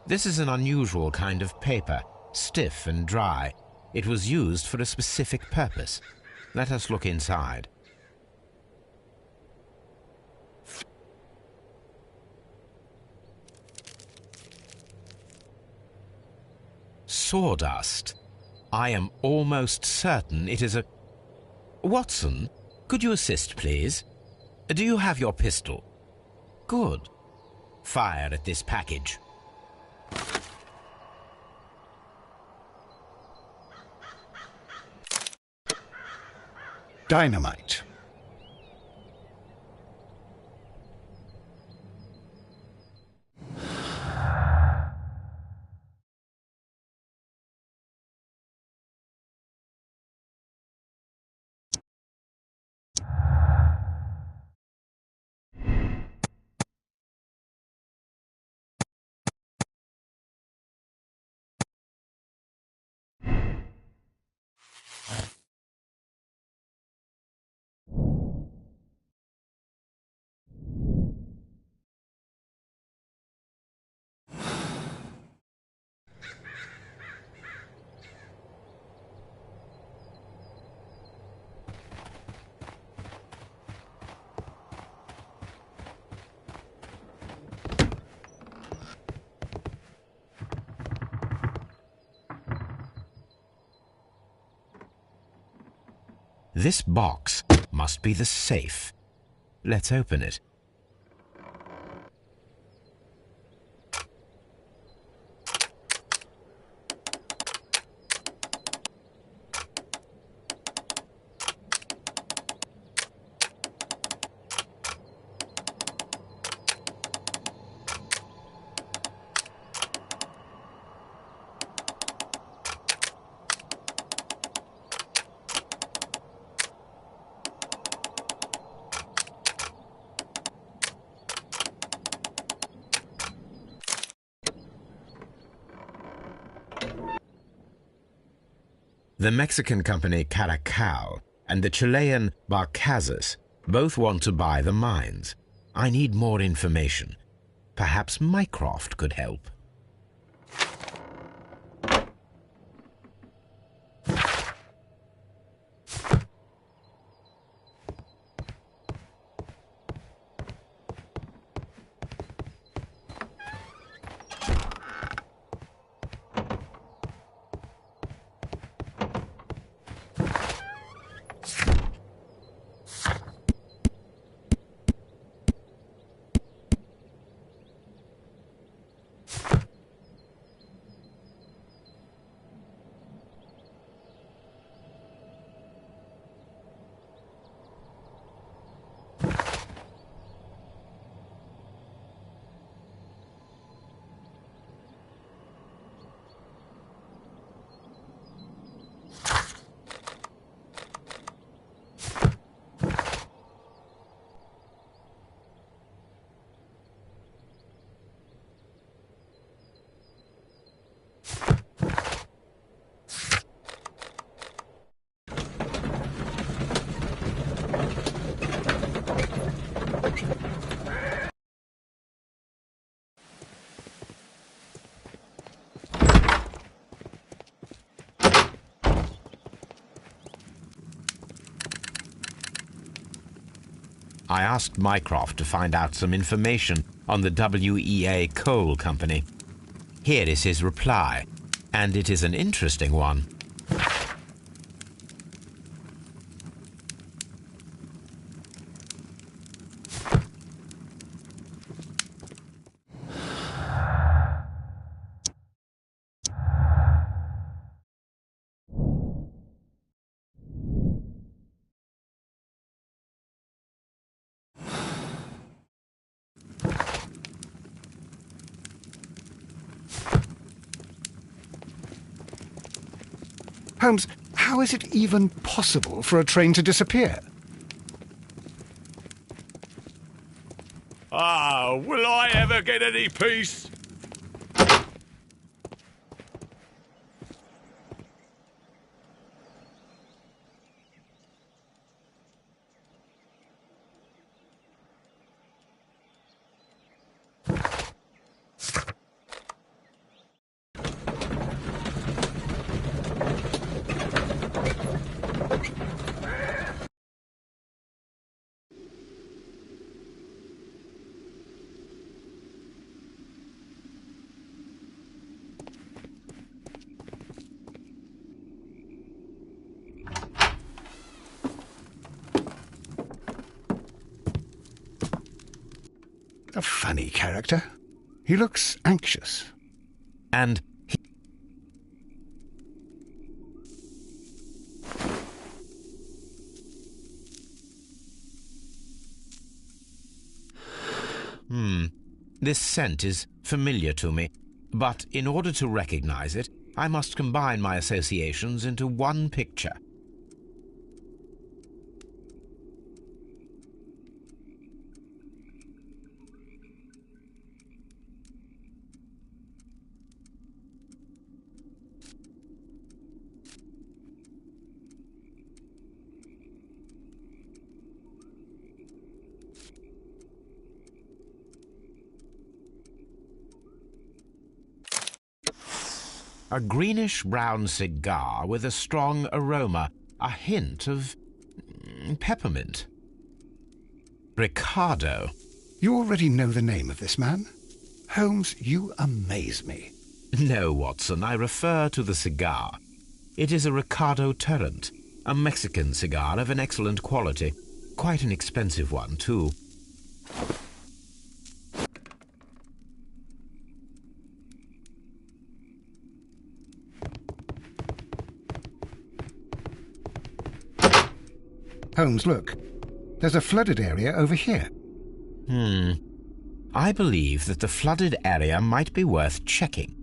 This is an unusual kind of paper, stiff and dry. It was used for a specific purpose. Let us look inside. Sawdust. I am almost certain it is a... Watson, could you assist, please? Do you have your pistol? Good. fire at this package. Dynamite. This box must be the safe. Let's open it. The Mexican company Caracal and the Chilean Barcazas both want to buy the mines. I need more information. Perhaps Mycroft could help. I asked Mycroft to find out some information on the WEA Coal Company. Here is his reply, and it is an interesting one. Holmes, how is it even possible for a train to disappear? Ah, will I ever get any peace? A funny character. He looks anxious. And this scent is familiar to me, but in order to recognize it, I must combine my associations into one picture. A greenish-brown cigar with a strong aroma, a hint of peppermint. Ricardo. You already know the name of this man? Holmes, you amaze me. No, Watson, I refer to the cigar. It is a Ricardo Turrent, a Mexican cigar of an excellent quality. Quite an expensive one, too. Holmes, look. There's a flooded area over here. I believe that the flooded area might be worth checking.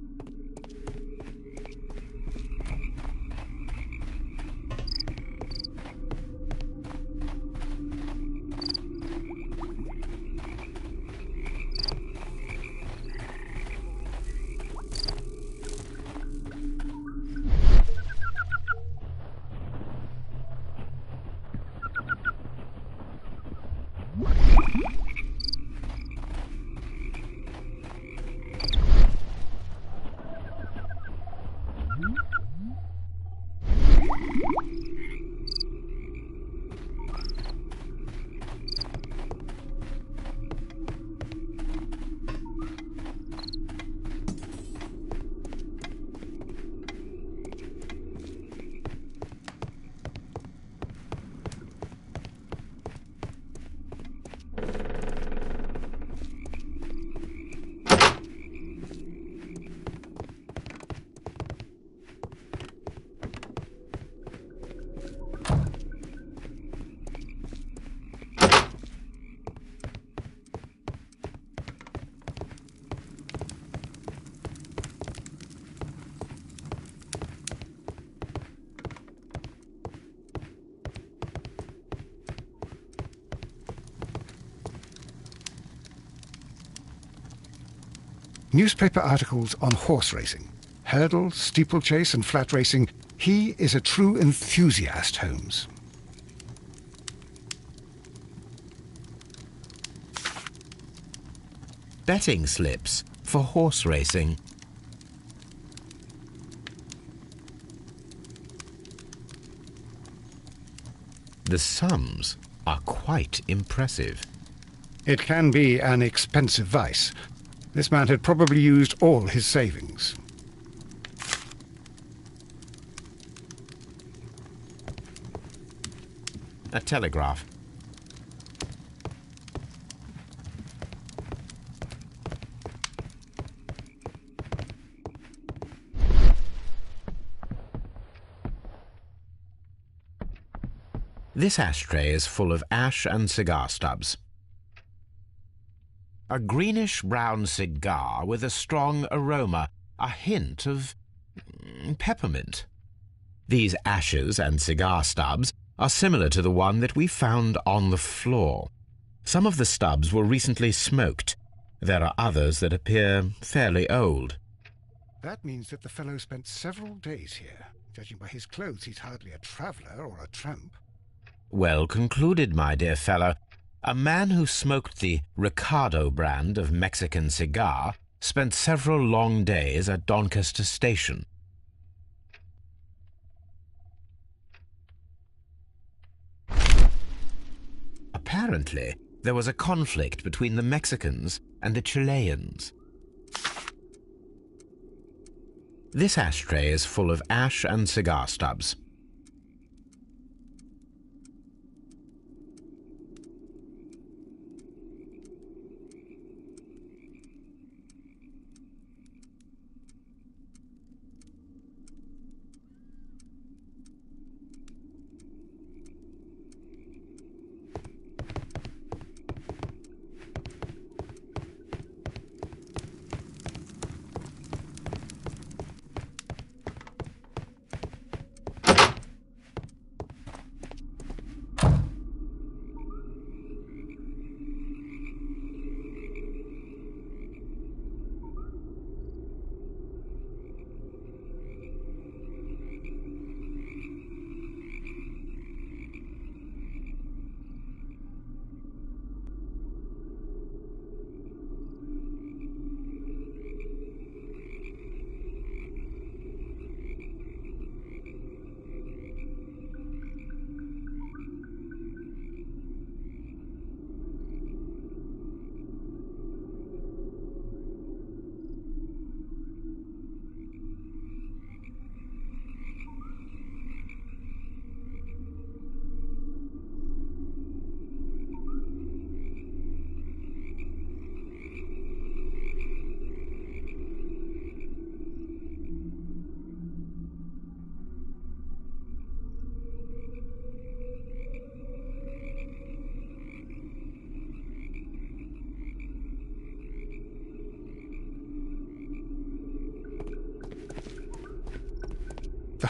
Newspaper articles on horse racing. Hurdle, steeplechase and flat racing. He is a true enthusiast, Holmes. Betting slips for horse racing. The sums are quite impressive. It can be an expensive vice. This man had probably used all his savings. A telegraph. This ashtray is full of ash and cigar stubs. A greenish-brown cigar with a strong aroma, a hint of peppermint. These ashes and cigar stubs are similar to the one that we found on the floor. Some of the stubs were recently smoked. There are others that appear fairly old. That means that the fellow spent several days here. Judging by his clothes, he's hardly a traveller or a tramp. Well concluded, my dear fellow. A man who smoked the Ricardo brand of Mexican cigar spent several long days at Doncaster Station. Apparently, there was a conflict between the Mexicans and the Chileans. This ashtray is full of ash and cigar stubs.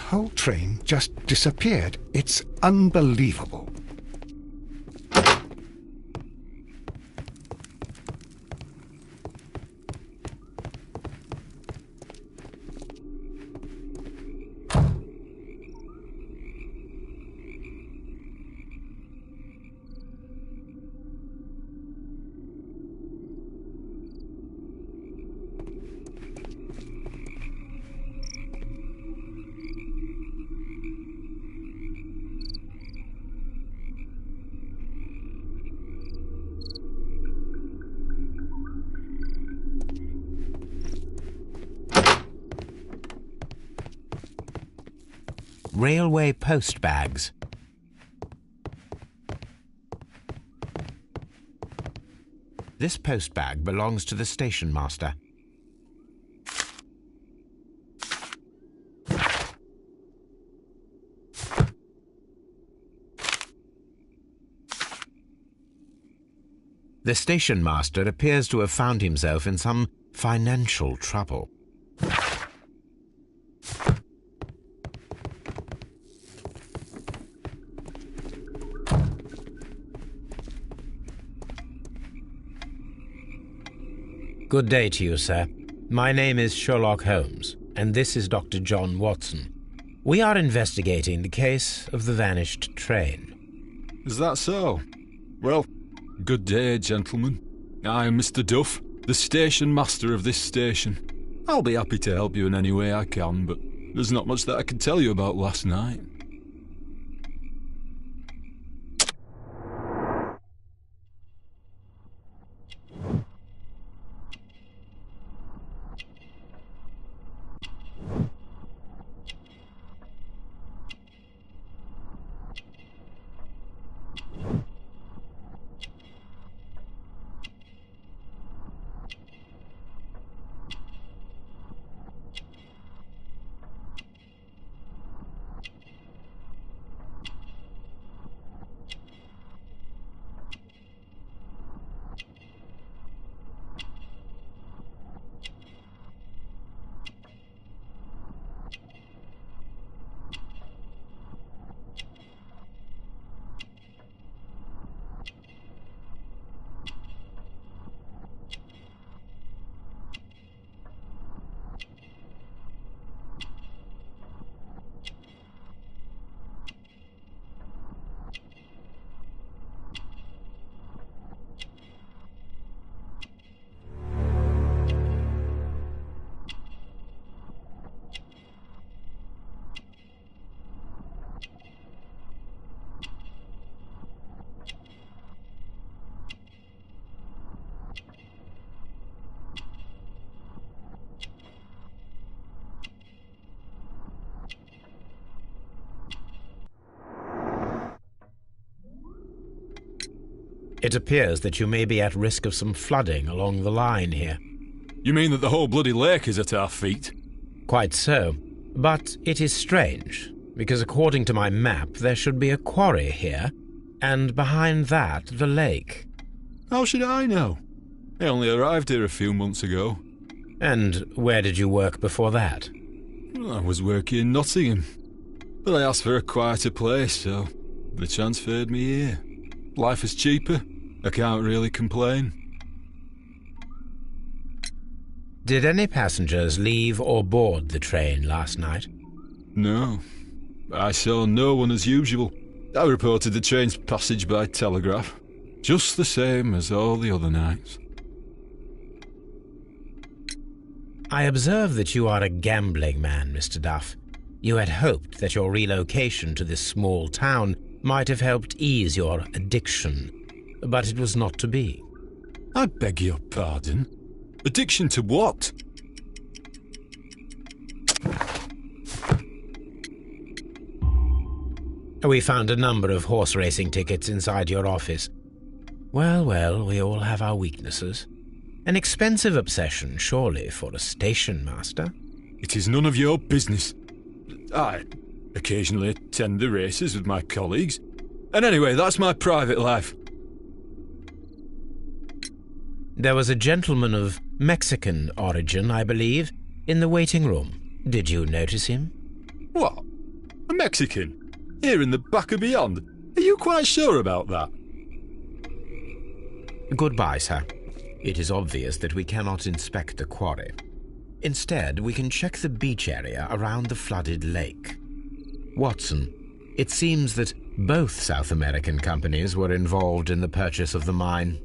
whole train just disappeared. It's unbelievable. Railway post bags. This post bag belongs to the station master. The station master appears to have found himself in some financial trouble. Good day to you, sir. My name is Sherlock Holmes, and this is Dr. John Watson. We are investigating the case of the vanished train. Is that so? Well, good day, gentlemen. I am Mr. Duff, the station master of this station. I'll be happy to help you in any way I can, but there's not much that I can tell you about last night. It appears that you may be at risk of some flooding along the line here. You mean that the whole bloody lake is at our feet? Quite so. But it is strange, because according to my map, there should be a quarry here, and behind that, the lake. How should I know? I only arrived here a few months ago. And where did you work before that? I was working in Nottingham, but I asked for a quieter place, so they transferred me here. Life is cheaper. I can't really complain. Did any passengers leave or board the train last night? No. I saw no one as usual. I reported the train's passage by telegraph, just the same as all the other nights. I observe that you are a gambling man, Mr. Duff. You had hoped that your relocation to this small town might have helped ease your addiction, but it was not to be. I beg your pardon? Addiction to what? We found a number of horse racing tickets inside your office. Well, we all have our weaknesses. An expensive obsession, surely, for a station master. It is none of your business. I occasionally attend the races with my colleagues. And anyway, that's my private life. There was a gentleman of Mexican origin, I believe, in the waiting room. Did you notice him? What? A Mexican? Here in the back of beyond? Are you quite sure about that? Goodbye, sir. It is obvious that we cannot inspect the quarry. Instead, we can check the beach area around the flooded lake. Watson, it seems that both South American companies were involved in the purchase of the mine.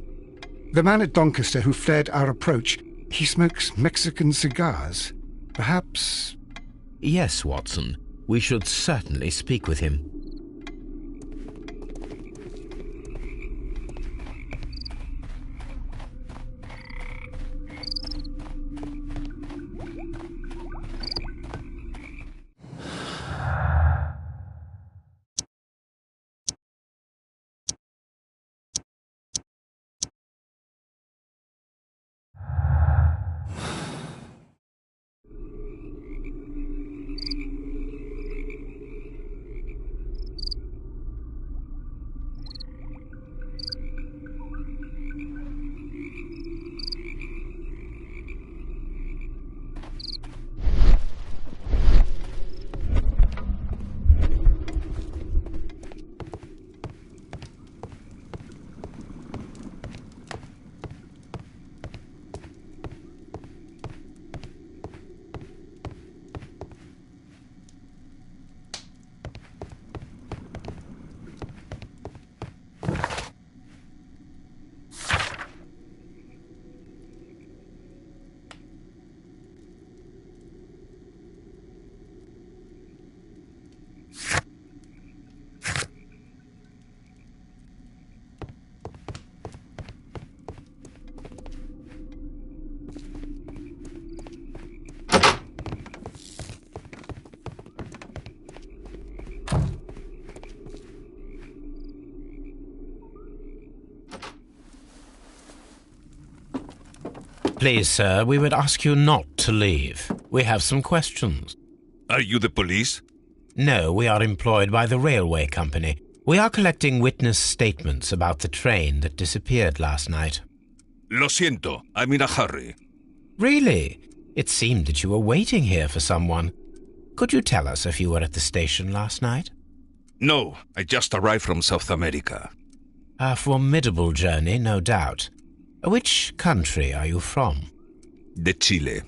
The man at Doncaster who fled our approach, he smokes Mexican cigars. Perhaps... Yes, Watson. We should certainly speak with him. Please, sir, we would ask you not to leave. We have some questions. Are you the police? No, we are employed by the railway company. We are collecting witness statements about the train that disappeared last night. Lo siento, I'm in a hurry. Really? It seemed that you were waiting here for someone. Could you tell us if you were at the station last night? No, I just arrived from South America. A formidable journey, no doubt. Which country are you from? De Chile.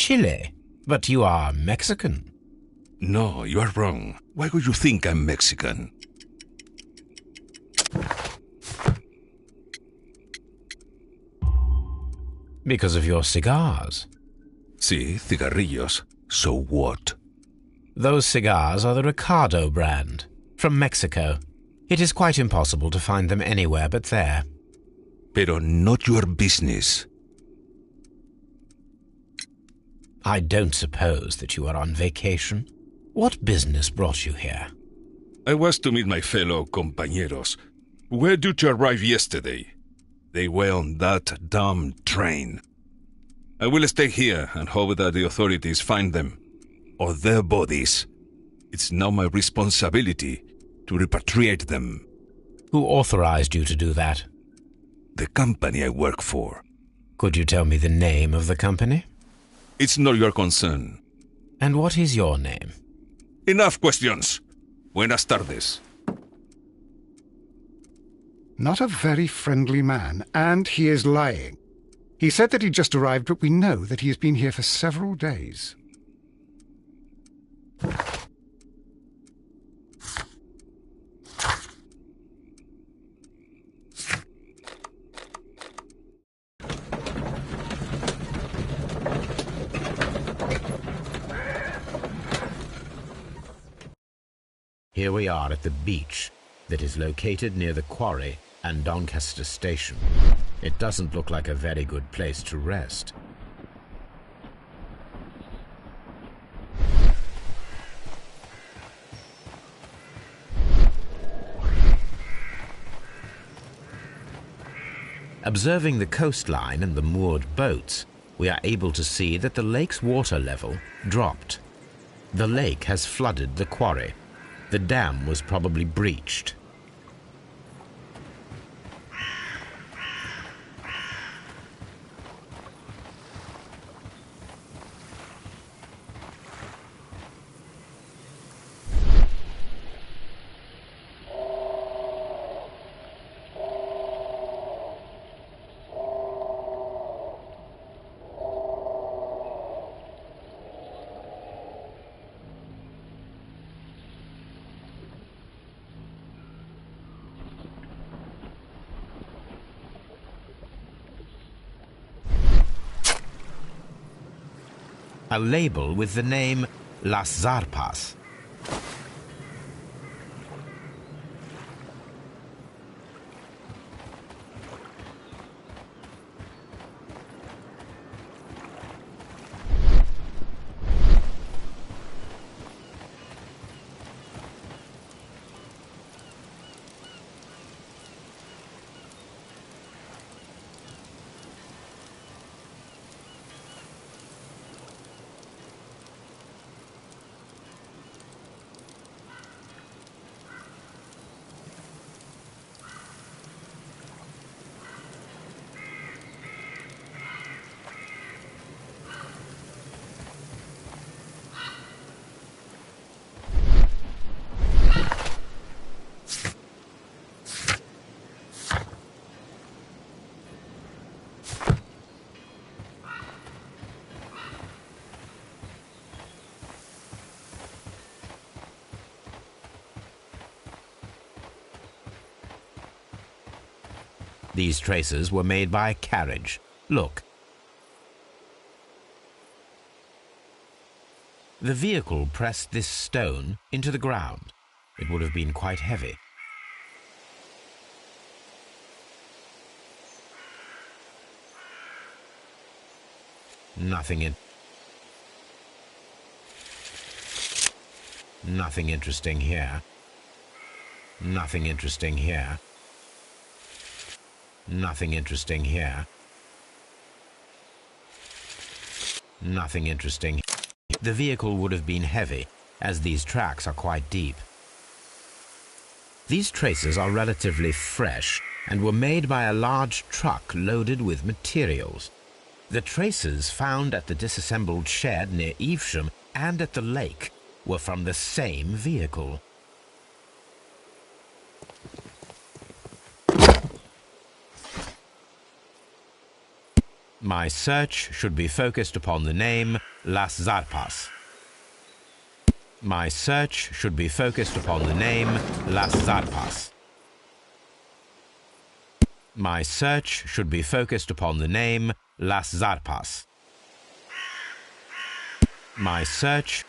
Chile? But you are Mexican. No, you are wrong. Why would you think I'm Mexican? Because of your cigars. Sí, cigarrillos. So what? Those cigars are the Ricardo brand, from Mexico. It is quite impossible to find them anywhere but there. Pero not your business. I don't suppose that you are on vacation. What business brought you here? I was to meet my fellow compañeros. Where did you arrive yesterday? They were on that damn train. I will stay here and hope that the authorities find them, or their bodies. It's now my responsibility to repatriate them. Who authorized you to do that? The company I work for. Could you tell me the name of the company? It's not your concern. And what is your name? Enough questions. Buenas tardes. Not a very friendly man, and he is lying. He said that he just arrived, but we know that he has been here for several days. Here we are at the beach that is located near the quarry and Doncaster station. It doesn't look like a very good place to rest. Observing the coastline and the moored boats, we are able to see that the lake's water level dropped. The lake has flooded the quarry. The dam was probably breached. A label with the name Las Zarpas. These traces were made by a carriage. Look. The vehicle pressed this stone into the ground. It would have been quite heavy. Nothing interesting here. Nothing interesting here. Nothing interesting here. Nothing interesting. The vehicle would have been heavy, as these tracks are quite deep. These traces are relatively fresh and were made by a large truck loaded with materials. The traces found at the disassembled shed near Evesham and at the lake were from the same vehicle. My search should be focused upon the name Las Zarpas. My search should be focused upon the name Las Zarpas. My search should be focused upon the name Las Zarpas. My search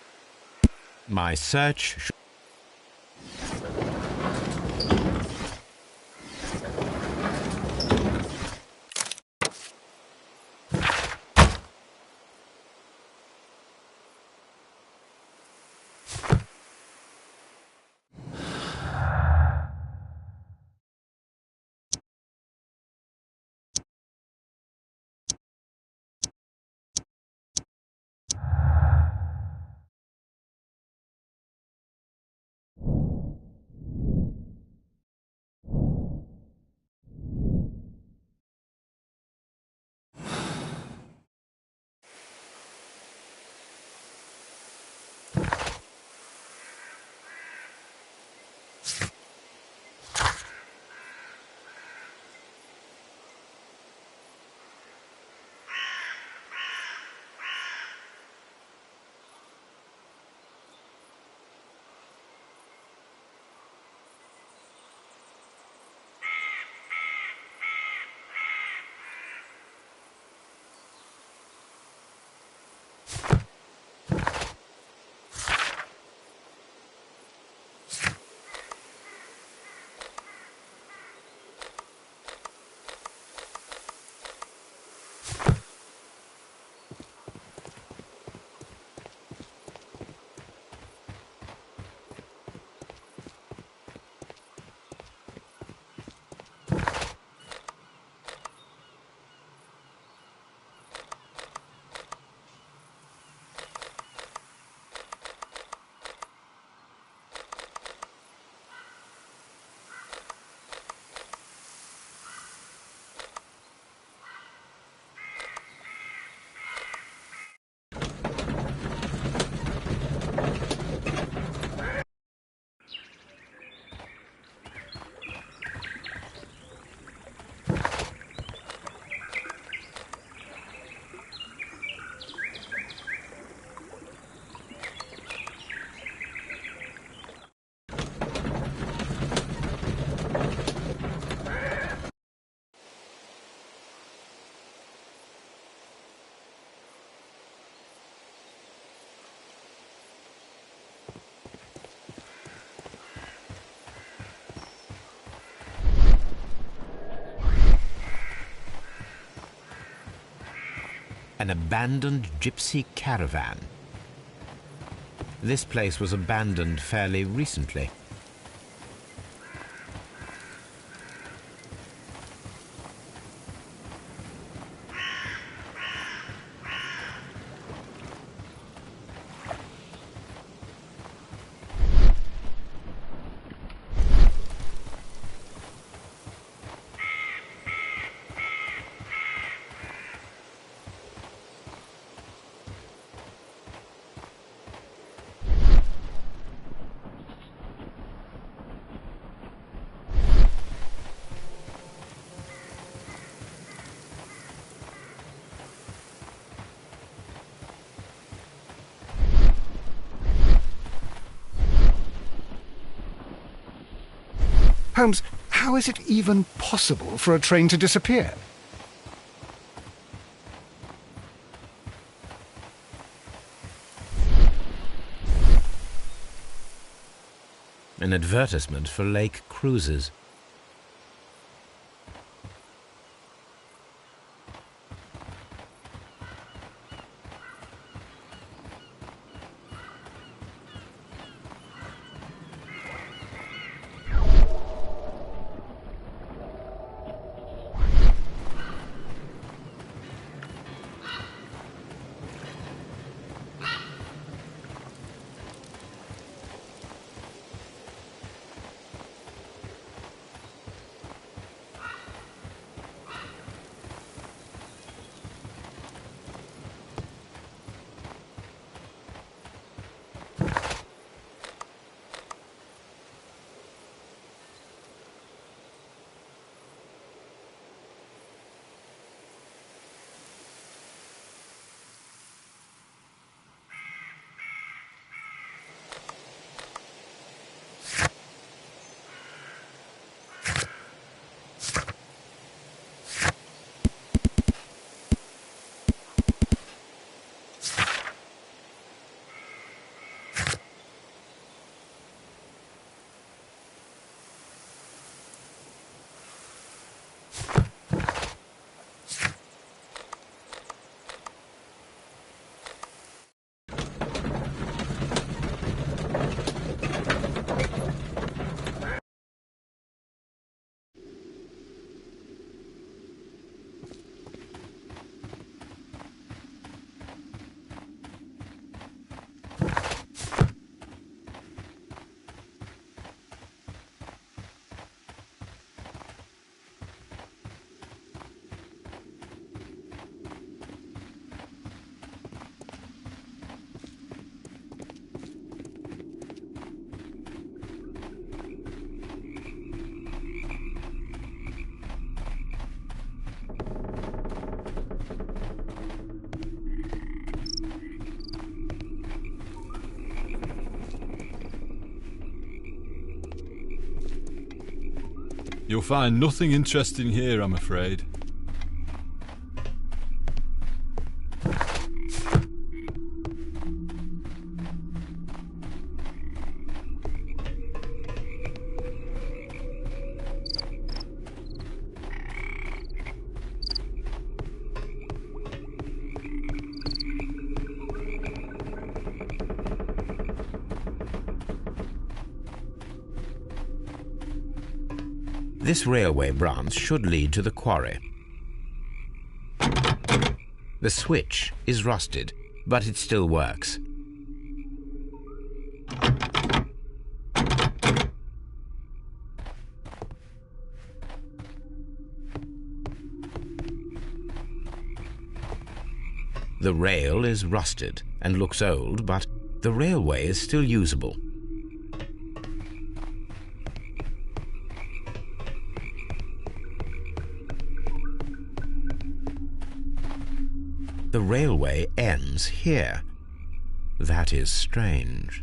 An abandoned gypsy caravan. This place was abandoned fairly recently. Holmes, how is it even possible for a train to disappear? An advertisement for lake cruises. You'll find nothing interesting here, I'm afraid. This railway branch should lead to the quarry. The switch is rusted, but it still works. The rail is rusted and looks old, but the railway is still usable. The railway ends here. That is strange.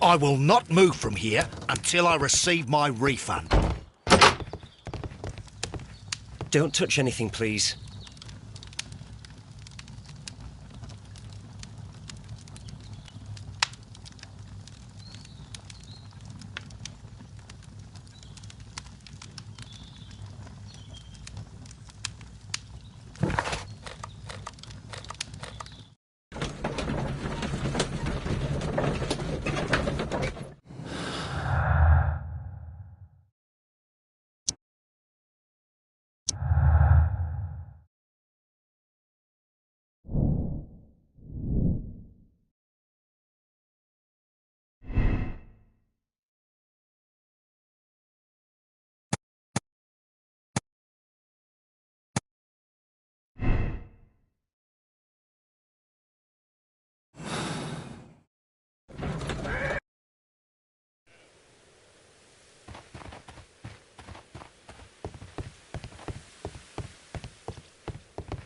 I will not move from here until I receive my refund. Don't touch anything, please.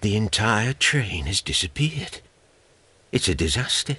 The entire train has disappeared. It's a disaster.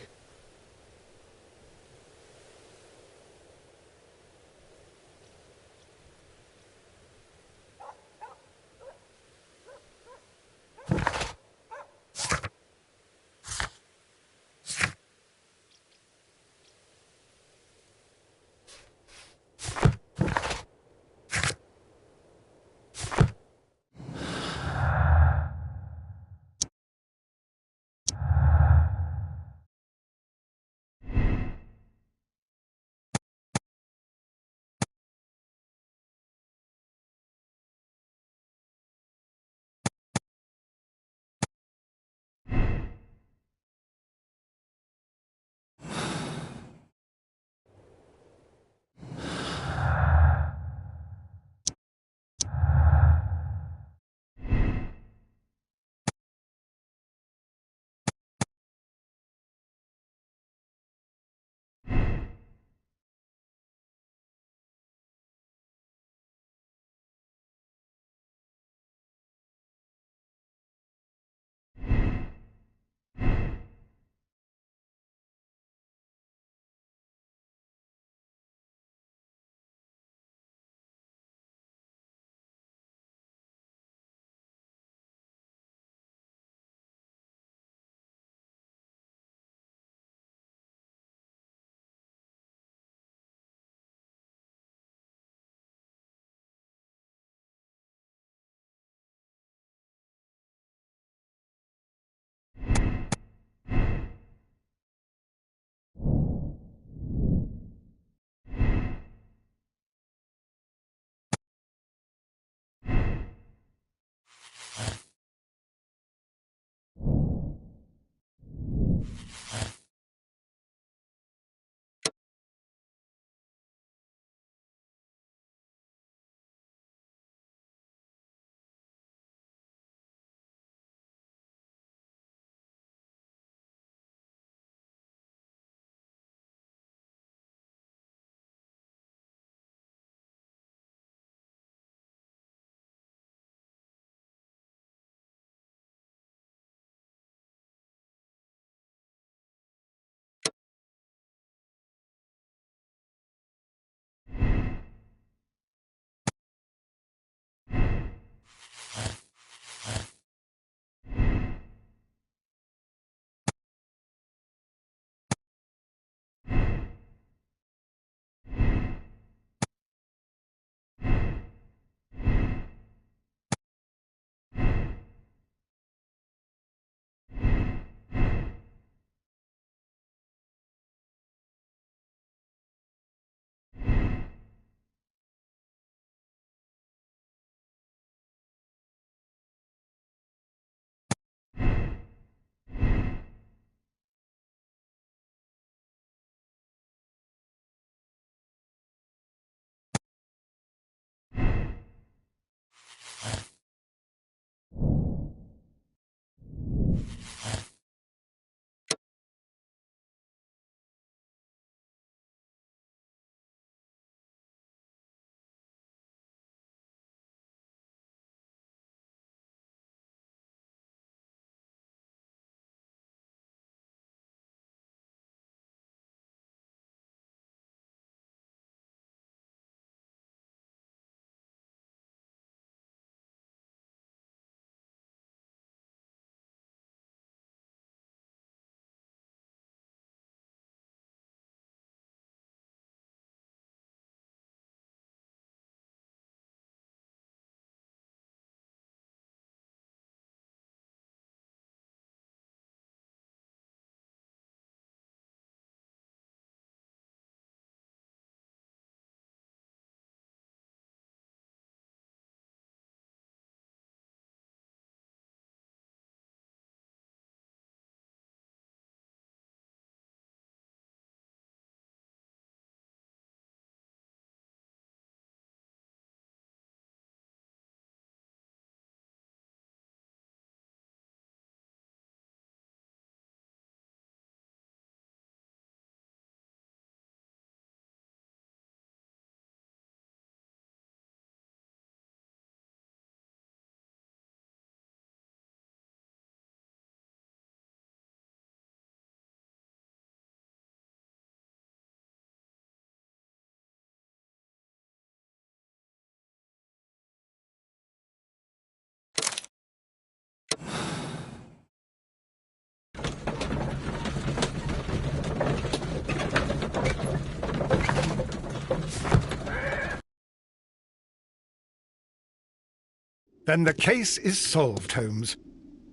Then the case is solved, Holmes.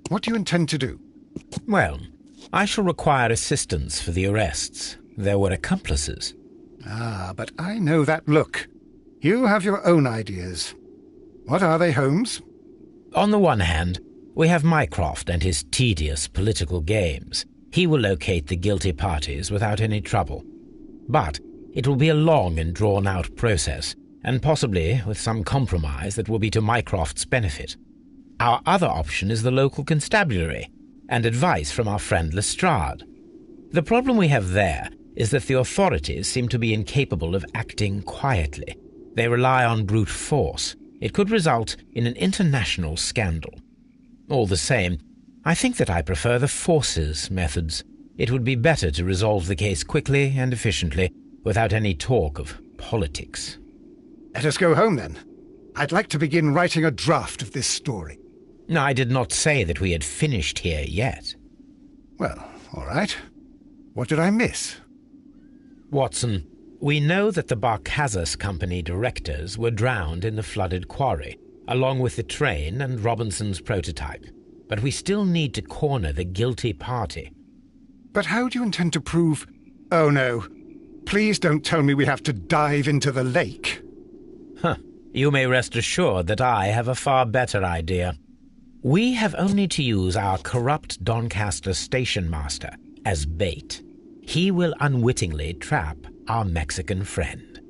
What do you intend to do? Well, I shall require assistance for the arrests. There were accomplices. Ah, but I know that look. You have your own ideas. What are they, Holmes? On the one hand, we have Mycroft and his tedious political games. He will locate the guilty parties without any trouble. But it will be a long and drawn-out process, and possibly with some compromise that will be to Mycroft's benefit. Our other option is the local constabulary, and advice from our friend Lestrade. The problem we have there is that the authorities seem to be incapable of acting quietly. They rely on brute force. It could result in an international scandal. All the same, I think that I prefer the forces methods. It would be better to resolve the case quickly and efficiently, without any talk of politics. Let us go home, then. I'd like to begin writing a draft of this story. I did not say that we had finished here yet. Well, all right. What did I miss? Watson, we know that the Barkazas Company directors were drowned in the flooded quarry, along with the train and Robinson's prototype. But we still need to corner the guilty party. But how do you intend to prove... Oh, no. Please don't tell me we have to dive into the lake. You may rest assured that I have a far better idea. We have only to use our corrupt Doncaster station master as bait. He will unwittingly trap our Mexican friend.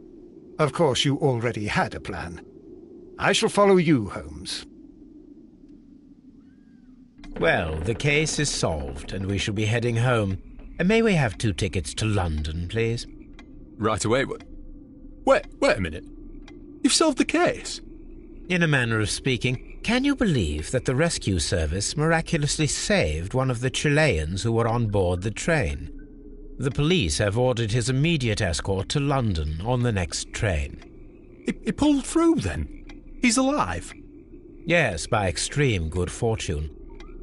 Of course, you already had a plan. I shall follow you, Holmes. Well, the case is solved, and we shall be heading home. May we have 2 tickets to London, please? Right away, but... Wait a minute. You've solved the case? In a manner of speaking, can you believe that the rescue service miraculously saved one of the Chileans who were on board the train? The police have ordered his immediate escort to London on the next train. He pulled through, then? He's alive? Yes, by extreme good fortune.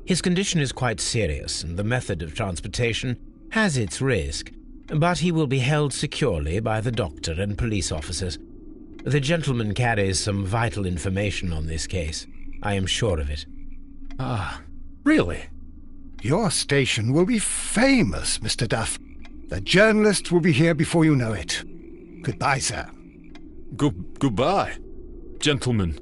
His condition is quite serious, and the method of transportation has its risk, but he will be held securely by the doctor and police officers. The gentleman carries some vital information on this case. I am sure of it. Ah, really? Your station will be famous, Mr. Duff. The journalists will be here before you know it. Goodbye, sir. Goodbye, gentlemen.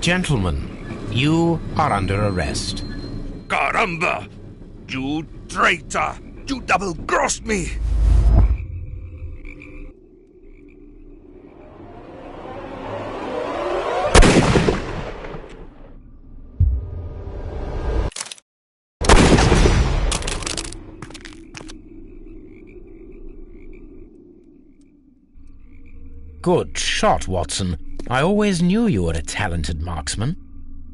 Gentlemen, you are under arrest. Caramba! You traitor! You double-crossed me! Good shot, Watson. I always knew you were a talented marksman.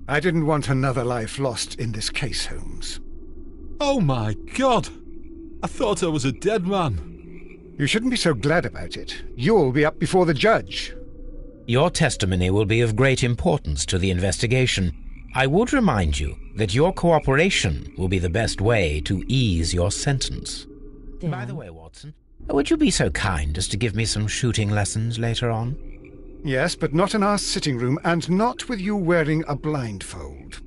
I didn't want another life lost in this case, Holmes. Oh my God! I thought I was a dead man. You shouldn't be so glad about it. You'll be up before the judge. Your testimony will be of great importance to the investigation. I would remind you that your cooperation will be the best way to ease your sentence. Damn. By the way, Watson, would you be so kind as to give me some shooting lessons later on? Yes, but not in our sitting room, and not with you wearing a blindfold.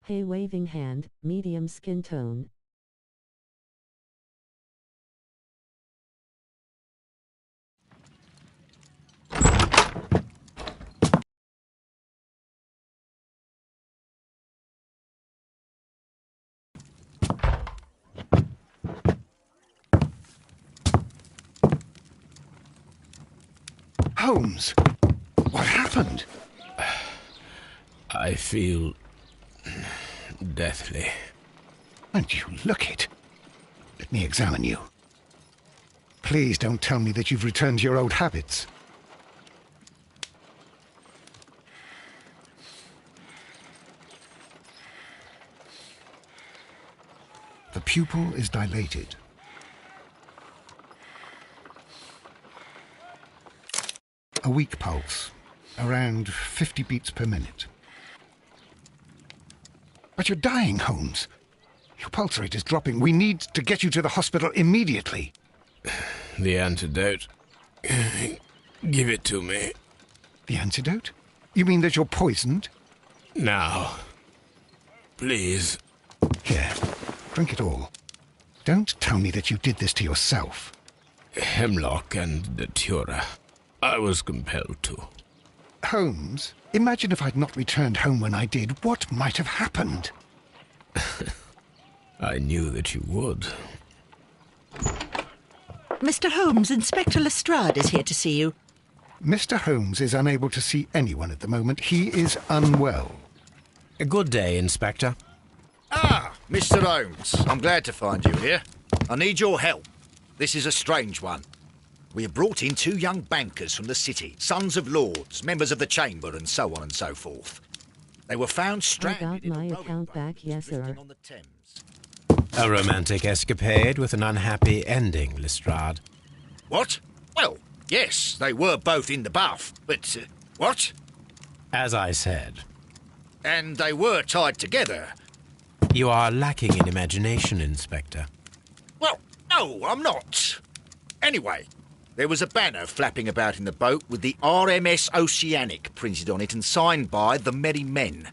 Hey, waving hand, medium skin tone. Holmes, what happened? I feel deathly. And you look it. Let me examine you. Please don't tell me that you've returned to your old habits. The pupil is dilated. A weak pulse, around 50 beats per minute. But you're dying, Holmes. Your pulse rate is dropping. We need to get you to the hospital immediately. The antidote. Give it to me. The antidote? You mean that you're poisoned? Now. Please. Here, drink it all. Don't tell me that you did this to yourself. Hemlock and datura. I was compelled to. Holmes, imagine if I'd not returned home when I did. What might have happened? I knew that you would. Mr. Holmes, Inspector Lestrade is here to see you. Mr. Holmes is unable to see anyone at the moment. He is unwell. A good day, Inspector. Ah, Mr. Holmes. I'm glad to find you here. I need your help. This is a strange one. We have brought in 2 young bankers from the city, sons of lords, members of the chamber, and so on and so forth. They were found stranded I got my account back, yes, sir. on the Thames. A romantic escapade with an unhappy ending, Lestrade. What? Well, yes, they were both in the bath, but what? As I said, And they were tied together. you are lacking in imagination, Inspector. Well, no, I'm not. Anyway, there was a banner flapping about in the boat with the RMS Oceanic printed on it and signed by the Merry Men.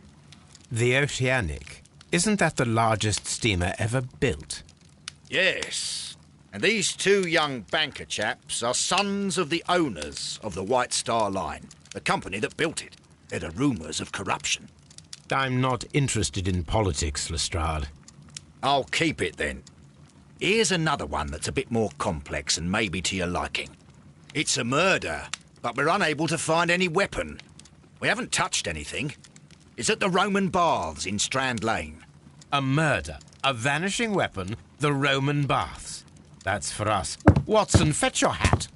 The Oceanic. Isn't that the largest steamer ever built? Yes. And these 2 young banker chaps are sons of the owners of the White Star Line, the company that built it. There are rumours of corruption. I'm not interested in politics, Lestrade. I'll keep it then. Here's another one that's a bit more complex and maybe to your liking. It's a murder, but we're unable to find any weapon. We haven't touched anything. It's at the Roman Baths in Strand Lane. A murder, a vanishing weapon, the Roman Baths. That's for us. Watson, fetch your hat.